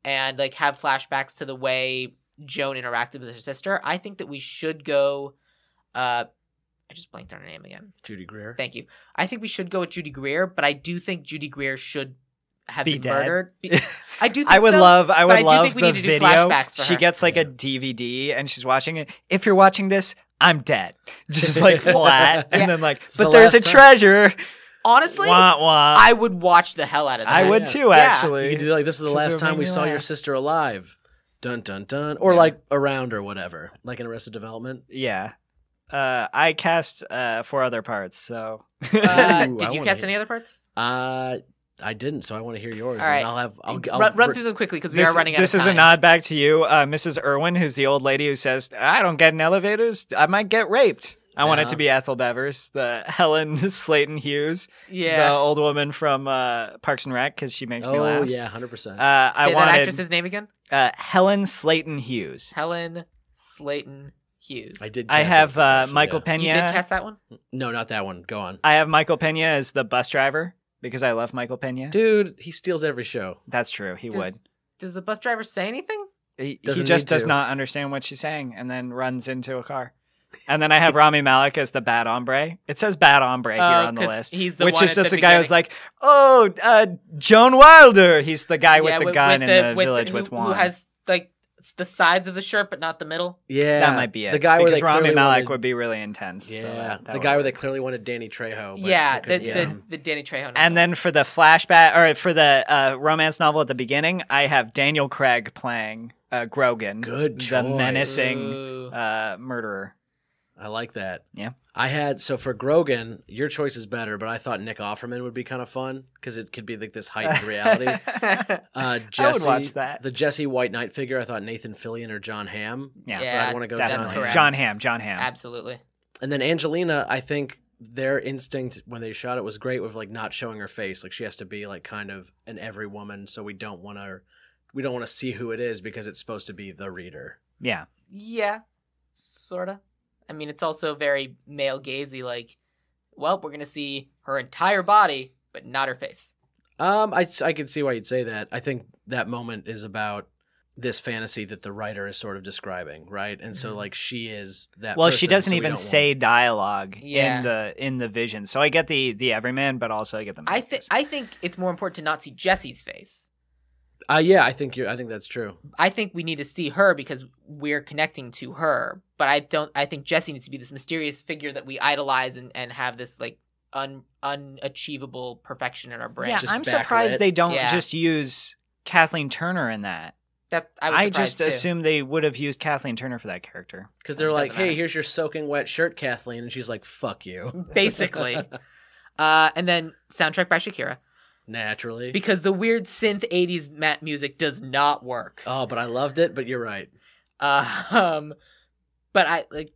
and like have flashbacks to the way Joan interacted with her sister. I think that we should go I just blanked on her name again. Judy Greer. Thank you. I think we should go with Judy Greer, but I do think Judy Greer should have Be been dead. murdered. I do think I would so, love but I do love think we the need to do video. flashbacks for She her. gets like a DVD and she's watching it. If you're watching this, I'm dead. Just like flat. Yeah. And then like, It's the but there's a last time. treasure. Honestly, Wah, wah. I would watch the hell out of that. I would Yeah. too, Yeah. actually. You could do like, this is the 'Cause last it would time make we me saw your laugh. sister alive. Dun, dun, dun. Or Yeah. like around or whatever. Like in Arrested Development. Yeah. I cast 4 other parts, so. Did I you wanna cast hear- any other parts? I didn't, so I want to hear yours. All right. And I'll Run through them quickly because we are running out of This time. is a nod back to you, Mrs. Irwin, who's the old lady who says, I don't get in elevators. I might get raped. I want it to Yeah. be Ethel Bevers, the Helen Slayton Hughes, the Yeah. old woman from Parks and Rec, because she makes me Oh, laugh. yeah, 100%. I Say that wanted actress's name again? Helen Slayton Hughes. Helen Slayton Hughes. I did. I cast have it, actually, Michael yeah. Pena. You did cast that one? No, not that one. Go on. I have Michael Pena as the bus driver because I love Michael Pena. Dude, he steals every show. That's true. He would. Does the bus driver say anything? He Doesn't just need does to. not understand what she's saying and then runs into a car. And then I have Rami Malek as the bad hombre. It says bad hombre here on the 'cause list. he's the Which one is at just the a guy who's beginning. like, oh, Joan Wilder. He's the guy with the gun in the village who, with who wand. has like the sides of the shirt but not the middle. Yeah. That might be it. The guy where because they Rami clearly Malek wanted, would be really intense. Yeah. so that the would guy where they work. clearly wanted Danny Trejo. But Yeah, they couldn't get him. the Danny Trejo. And then for the flashback, or for the romance novel at the beginning, I have Daniel Craig playing Grogan, Good the choice. menacing Ooh. murderer. I like that. Yeah. So for Grogan, your choice is better, but I thought Nick Offerman would be kind of fun because it could be like this heightened reality. Jesse, watch that. The Jesse White Knight figure, I thought Nathan Fillion or John Hamm. Yeah, Yeah, But I want to go that's John definitely. Hamm. correct. John Hamm. Absolutely. And then Angelina, I think their instinct when they shot it was great with like not showing her face. Like she has to be like kind of an every woman, so we don't want to see who it is because it's supposed to be the reader. Yeah. Yeah, sorta. I mean, it's also very male gazy. Like, well, we're gonna see her entire body, but not her face. I can see why you'd say that. I think that moment is about this fantasy that the writer is sort of describing, right? And so like she is that. Well, she person, doesn't so we even don't say want- dialogue Yeah. in the vision. So I get the everyman, but also I get the. I think it's more important to not see Jesse's face. Yeah, I think that's true. I think we need to see her because we're connecting to her. But I think Jesse needs to be this mysterious figure that we idolize and have this like unachievable perfection in our brain. Yeah, just I'm backlit. surprised they don't Yeah. just use Kathleen Turner in that. That I was I surprised, just too. assumed they would have used Kathleen Turner for that character. Because So they're it like, doesn't "Hey, matter. here's your soaking wet shirt, Kathleen," and she's like, "Fuck you." Basically. And then soundtrack by Shakira. Naturally. Because the weird synth 80s music does not work. Oh, but I loved it, but you're right. But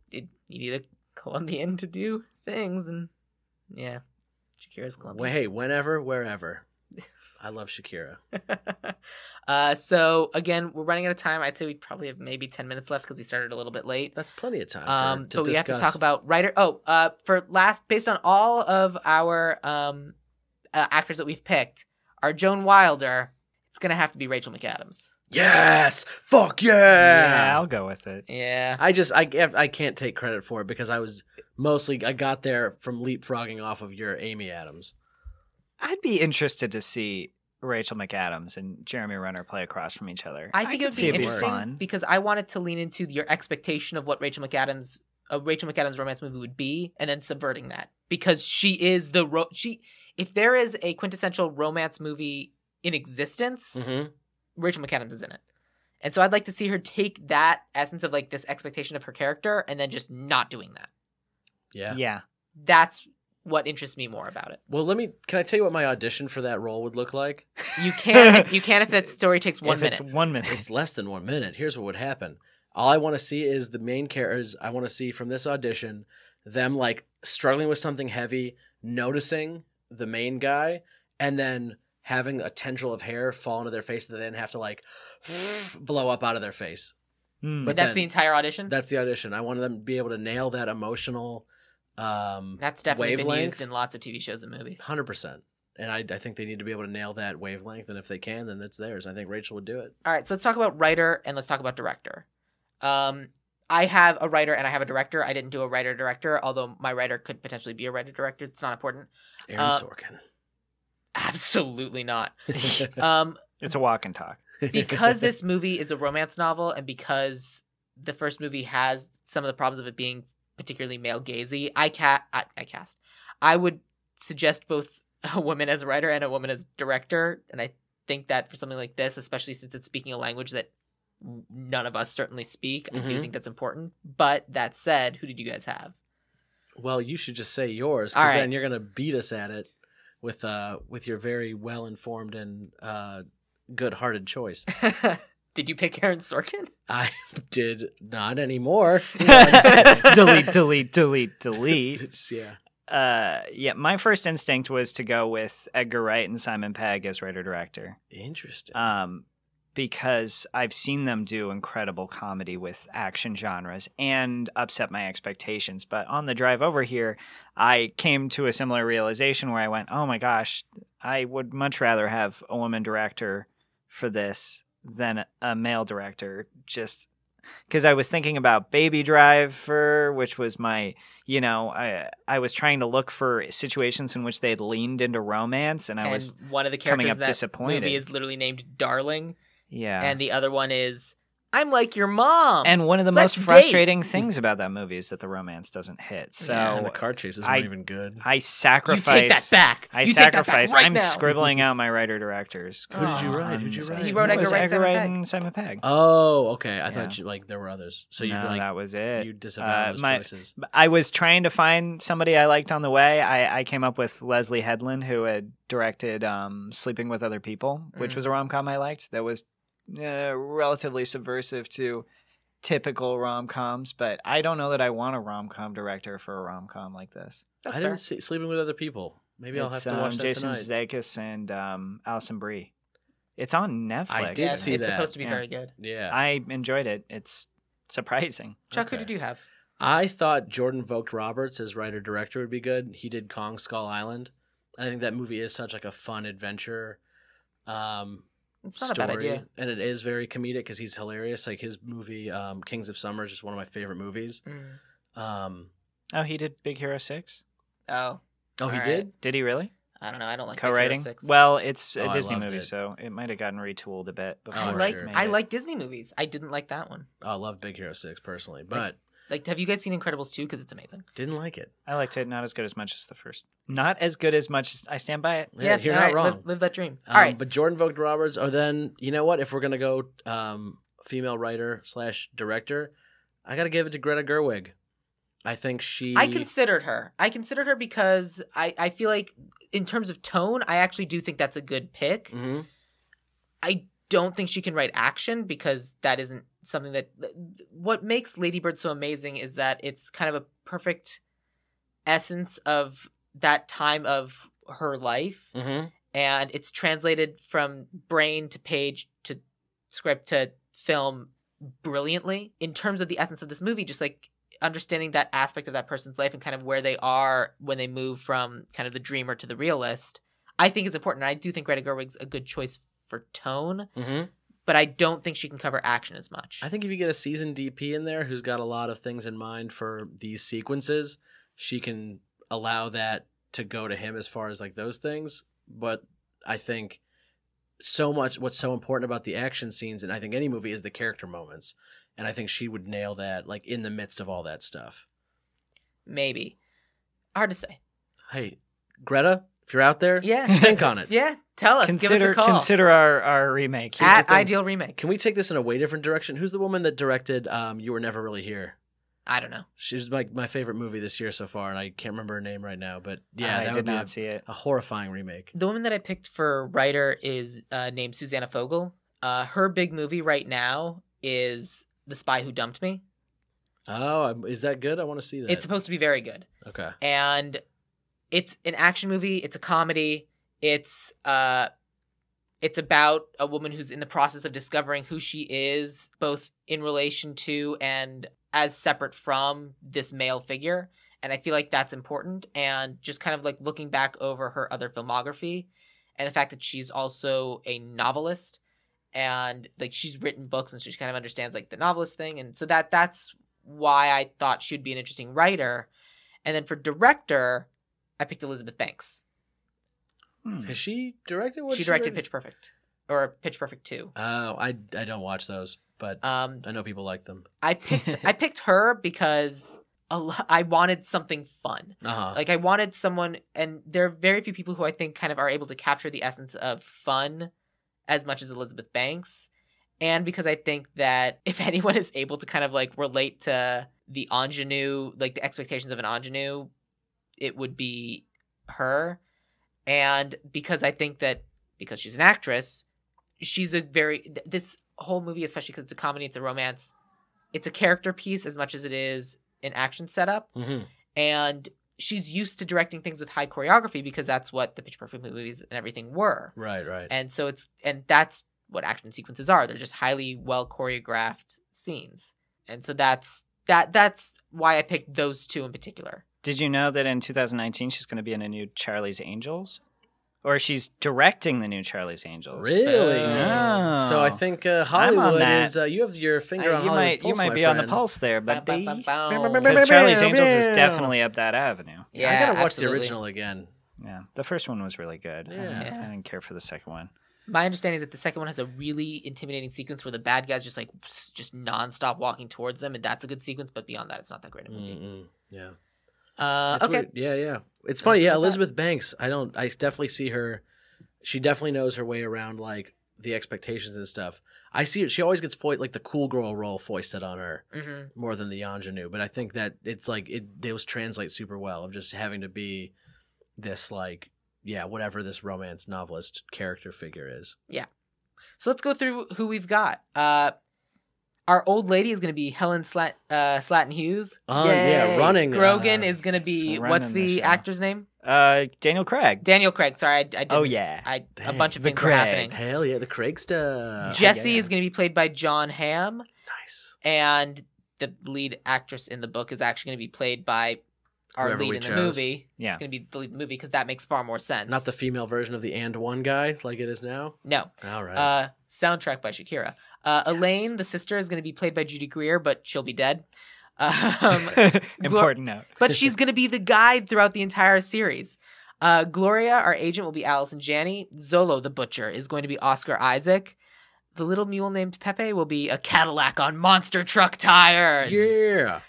you need a Colombian to do things, and yeah, Shakira's Colombian. Hey, whenever, wherever. I love Shakira. So again, we're running out of time. I'd say we probably have maybe 10 minutes left because we started a little bit late. That's plenty of time. But we have to talk about writer. Based on all of our actors that we've picked, our Joan Wilder, it's gonna have to be Rachel McAdams. Yes! Fuck yeah! Yeah, I'll go with it. Yeah. I can't take credit for it because I got there from leapfrogging off of your Amy Adams. I'd be interested to see Rachel McAdams and Jeremy Renner play across from each other. I think it would be interesting fun. because I wanted to lean into your expectation of what a Rachel McAdams romance movie would be, and then subverting that because she is if there is a quintessential romance movie in existence, Rachel McAdams is in it. And so I'd like to see her take that essence of like this expectation of her character and then just not doing that. Yeah. That's what interests me more about it. Well, can I tell you what my audition for that role would look like? You can if that story takes 1 minute. It's 1 minute. It's less than 1 minute. Here's what would happen. All I want to see is the main characters. I want to see from this audition them like struggling with something heavy, noticing the main guy, and then having a tendril of hair fall into their face that they then have to like blow up out of their face. But that's the entire audition? That's the audition. I want them to be able to nail that emotional that's definitely wavelength. been used in lots of TV shows and movies. 100%. And I think they need to be able to nail that wavelength, and if they can, then it's theirs. I think Rachel would do it. All right, so let's talk about writer and let's talk about director. I have a writer and I have a director. I didn't do a writer-director, although my writer could potentially be a writer-director. It's not important. Aaron Sorkin. Absolutely not. It's a walk and talk. Because this movie is a romance novel and because the first movie has some of the problems of it being particularly male gazy, I would suggest both a woman as a writer and a woman as director. And I think that for something like this, especially since it's speaking a language that none of us certainly speak, I do think that's important. But that said, who did you guys have? Well, you should just say yours, because then you're going to beat us at it with your very well-informed and good-hearted choice. Did you pick Aaron Sorkin? I did not anymore. delete. Yeah. My first instinct was to go with Edgar Wright and Simon Pegg as writer-director. Interesting. Because I've seen them do incredible comedy with action genres and upset my expectations. But on the drive over here, I came to a similar realization where I went, oh my gosh, I would much rather have a woman director for this than a male director, just because I was thinking about Baby Driver, which was my, I was trying to look for situations in which they had leaned into romance, and I was one of the coming characters up in that disappointed. movie is literally named Darling. Yeah. And the other one is, I'm like your mom. And one of the most frustrating things about that movie is that the romance doesn't hit. So and the car chases weren't even good. I sacrifice. You take that back. I'm scribbling out my writer-directors. Who did you write? He wrote Edgar Wright and Simon Pegg. Oh, okay. I thought there were others. So that was it. You disavowed those choices. I was trying to find somebody I liked on the way. I came up with Leslie Headland, who had directed Sleeping with Other People, which was a rom-com I liked. That was relatively subversive to typical rom-coms, but I don't know that I want a rom-com director for a rom-com like this. I didn't see Sleeping with Other People. Maybe I'll have to watch that Jason tonight. Sudeikis and Alison Brie. It's on Netflix. I did see it's that. supposed to be very good. Yeah. I enjoyed it. It's surprising. Chuck, who did you have? I thought Jordan Vogt Roberts as writer-director would be good. He did Kong Skull Island. I think that movie is such like a fun adventure It's not story, a bad idea. and it is very comedic because he's hilarious. Like his movie Kings of Summer is just one of my favorite movies. He did Big Hero 6? Oh, he did? Did he really? I don't know. I don't like co-writing. Big Hero 6. Well, it's a I Disney loved movie, it. so it might have gotten retooled a bit before. I like Disney movies. I didn't like that one. Oh, I love Big Hero 6 personally, but have you guys seen Incredibles 2? Because it's amazing. didn't like it. I liked it. Not as good as much as the first. Not as good as much as I stand by it. Yeah, you're not wrong. Live that dream. All right. But Jordan Vogt Roberts, or then, you know what? If we're going to go female writer / director, I got to give it to Greta Gerwig. I think she. I considered her. I considered her because I feel like in terms of tone, I actually do think that's a good pick. Mm-hmm. I don't think she can write action because that isn't something that. What makes Lady Bird so amazing is that it's kind of a perfect essence of that time of her life, Mm-hmm. and it's translated from brain to page to script to film brilliantly. In terms of the essence of this movie, just like understanding that aspect of that person's life and kind of where they are when they move from kind of the dreamer to the realist, I think is important. And I do think Greta Gerwig's a good choice for tone, but I don't think she can cover action as much. I think if you get a seasoned DP in there who's got a lot of things in mind for these sequences, she can allow that to go to him as far as like those things. But I think so much what's so important about the action scenes, and I think any movie, is the character moments. And I think she would nail that, like, in the midst of all that stuff. Maybe. Hard to say. Hey, Greta, if you're out there, Yeah. think on it. Yeah, tell us. Give us a call. Consider our remake. At Ideal Remake. Can we take this in a way different direction? Who's the woman that directed You Were Never Really Here? I don't know. She's like my favorite movie this year so far, and I can't remember her name right now. But yeah, I that did would be not see it. a horrifying remake. The woman that I picked for writer is named Susanna Fogel. Her big movie right now is The Spy Who Dumped Me. Oh, is that good? I want to see that. It's supposed to be very good. Okay. And it's an action movie. It's a comedy. It's about a woman who's in the process of discovering who she is, both in relation to and as separate from this male figure. And I feel like that's important. And just kind of like looking back over her other filmography and the fact that she's also a novelist and like she's written books and she kind of understands like the novelist thing. And so that's why I thought she'd be an interesting writer. And then for director, I picked Elizabeth Banks. Has she directed? She directed Pitch Perfect or Pitch Perfect 2. Oh, I don't watch those, but I know people like them. I picked her because I wanted something fun. Like I wanted someone, and there are very few people who I think kind of are able to capture the essence of fun as much as Elizabeth Banks. And because I think that if anyone is able to kind of like relate to the ingenue, like the expectations of an ingenue, it would be her. And because I think that because she's an actress, she's this whole movie, especially because it's a comedy, it's a romance, it's a character piece as much as it is an action setup. And she's used to directing things with high choreography because that's what the Pitch Perfect movies and everything were. Right. And so that's what action sequences are. They're just highly well choreographed scenes. And so that's why I picked those two in particular. Did you know that in 2019 she's going to be in a new Charlie's Angels? Or she's directing the new Charlie's Angels? Really? Oh. So I think Hollywood is... you have your finger on Hollywood's pulse, you might my be friend. on the pulse there, but Because because Charlie's Angels is definitely up that avenue. Yeah, I gotta watch absolutely. the original again. Yeah, the first one was really good. Yeah. I didn't care for the second one. My understanding is that the second one has a really intimidating sequence where the bad guy's just nonstop walking towards them, and that's a good sequence. But beyond that, it's not that great a movie. Yeah. Okay. Weird. Yeah. It's funny. Yeah, Elizabeth Banks. I definitely see her. She definitely knows her way around like the expectations and stuff. I see her. She always gets like the cool girl role foisted on her more than the ingenue. But I think that it's like those translate super well of just having to be this like. Yeah, whatever this romance novelist character figure is. Yeah. So let's go through who we've got. Our old lady is going to be Helen Slatton Hughes. Yeah, running. Grogan is going to be, what's the actor's name? Daniel Craig. Daniel Craig. Sorry, I didn't. Oh, yeah. A bunch of The things were Craig. happening. Hell yeah, the Craig stuff. Jesse is going to be played by John Hamm. Nice. And the lead actress in the book is actually going to be played by our Whoever lead we in the chose. movie. Yeah. It's going to be the lead in the movie because that makes far more sense. Not the female version of the And One guy like it is now? No. All right. Soundtrack by Shakira. Elaine, the sister, is going to be played by Judy Greer, but she'll be dead. Important note. But she's going to be the guide throughout the entire series. Gloria, our agent, will be Allison Janney. Zolo, the butcher, is going to be Oscar Isaac. The little mule named Pepe will be a Cadillac on monster truck tires. Yeah.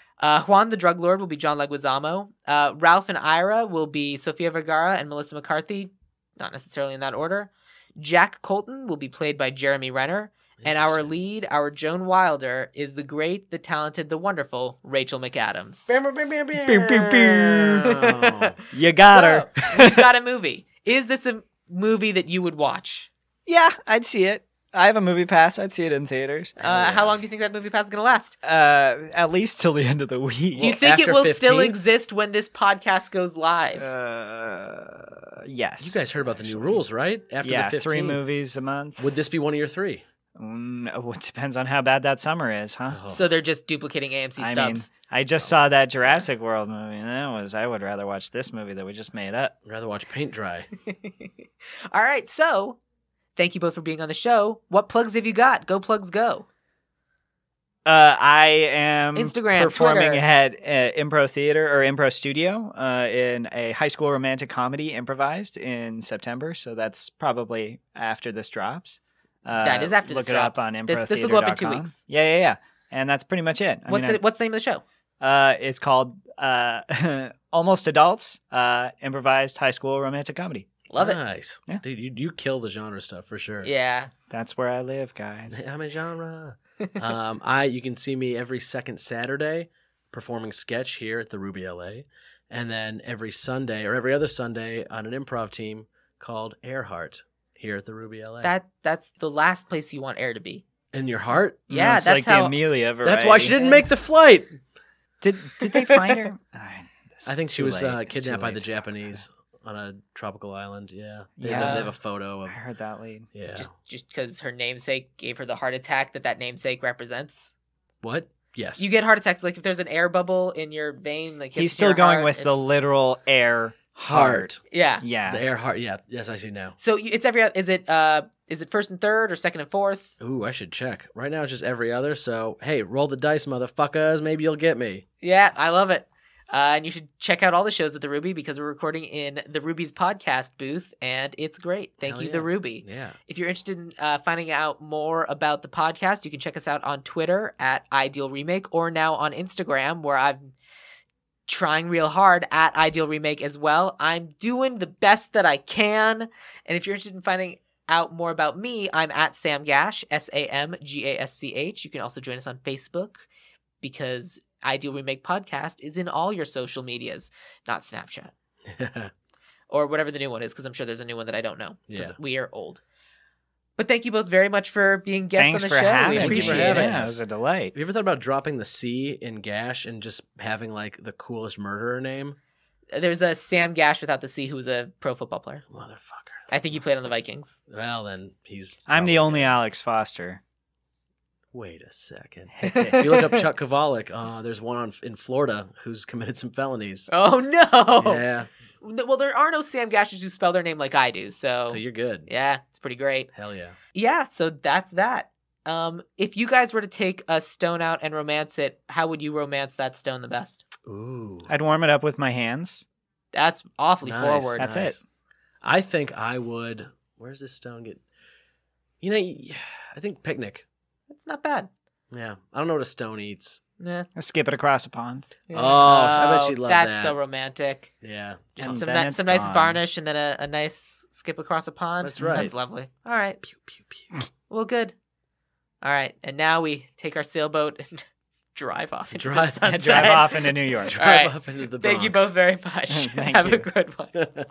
Juan, the drug lord, will be John Leguizamo. Ralph and Ira will be Sofia Vergara and Melissa McCarthy. Not necessarily in that order. Jack Colton will be played by Jeremy Renner. And our Interesting. lead, our Joan Wilder, is the great, the talented, the wonderful Rachel McAdams. Pew, pew, pew. You got her. We've got a movie. Is this a movie that you would watch? Yeah, I'd see it. I have a movie pass. I'd see it in theaters. How long do you think that movie pass is going to last? At least till the end of the week. Do you think it after will still 15th? exist when this podcast goes live? Yes. You guys heard about the new rules, right? After Yeah, the 15th. 3 movies a month. Would this be one of your 3? It depends on how bad that summer is, huh? Oh. So they're just duplicating AMC I mean, stubs. I just saw that Jurassic World movie, and I would rather watch this movie that we just made up. I'd rather watch paint dry. All right, so thank you both for being on the show. What plugs have you got? Go plugs, go. I am Instagram, performing Twitter. at Improv Theater or Improv Studio in a high school romantic comedy improvised in September. So that's probably after this drops. That is after look this it up drops. on This will go up in 2 improtheater.com. weeks. Yeah. And that's pretty much it. What's the name of the show? It's called Almost Adults, improvised high school romantic comedy. Love it. Nice. Yeah. Dude, you kill the genre stuff for sure. Yeah. That's where I live, guys. I'm a genre. You can see me every second Saturday performing sketch here at the Ruby LA, and then every Sunday or every other Sunday on an improv team called Earhart here at the Ruby LA. That's the last place you want air to be. In your heart? Yeah, It's that's like how- the Amelia variety. That's why she didn't make the flight. Did they find her? I think she was It's too kidnapped by late the to talk about Japanese on a tropical island. Yeah. They Yeah. have a photo it. of. I heard that lead. Yeah. Just because her namesake gave her the heart attack that namesake represents. What? Yes. You get heart attacks like if there's an air bubble in your vein. Like He's hits still your going heart, with the it's- literal air Heart. Yeah. Yeah. The Earhart. Yeah. Yes, I see now. So it's every. Is it first and third or second and fourth? Ooh, I should check. Right now it's just every other. So hey, roll the dice, motherfuckers. Maybe you'll get me. Yeah, I love it. And you should check out all the shows at the Ruby because we're recording in the Ruby's podcast booth, and it's great. Thank Hell you, yeah. the Ruby. Yeah. If you're interested in finding out more about the podcast, you can check us out on Twitter at Ideal Remake or now on Instagram where I'm trying real hard at Ideal Remake as well. I'm doing the best that I can. And if you're interested in finding out more about me, I'm at Sam Gasch, SamGasch. You can also join us on Facebook because Ideal Remake Podcast is in all your social medias, not Snapchat or whatever the new one is, because I'm sure there's a new one that I don't know. 'Cause Yeah. we are old. But thank you both very much for being guests Thanks on the for show. having We me. appreciate having it. Yeah, it us. was a delight. Have you ever thought about dropping the C in Gash and just having like the coolest murderer name? There's a Sam Gash without the C who's a pro football player. Motherfucker. I think he played on the Vikings. Well, then he's. I'm the probably only dead. Alex Foster. Wait a second. If you look up Chuck Kovalik, there's one in Florida who's committed some felonies. Oh no! Yeah. Well, there are no Sam Gashes who spell their name like I do, so So you're good. yeah, it's pretty great. Hell yeah. Yeah, so that's that. If you guys were to take a stone out and romance it, how would you romance that stone the best? Ooh. I'd warm it up with my hands. That's awfully Nice, forward. That's it. I think I would. Where's this stone get? You know, I think picnic. That's not bad. Yeah. I don't know what a stone eats. Nah. I skip it across a pond. Oh, I bet she'd love that's that. so romantic. Yeah. Just And some, then it's some nice gone. varnish and then a nice skip across a pond. That's right. That's lovely. All right. Pew, pew, pew. Well, good. All right. And now we take our sailboat and drive off into the Drive- sunset. Drive off into New York. Drive right. off into the Thank you Bronx. both very much. Thank Have you. a good one.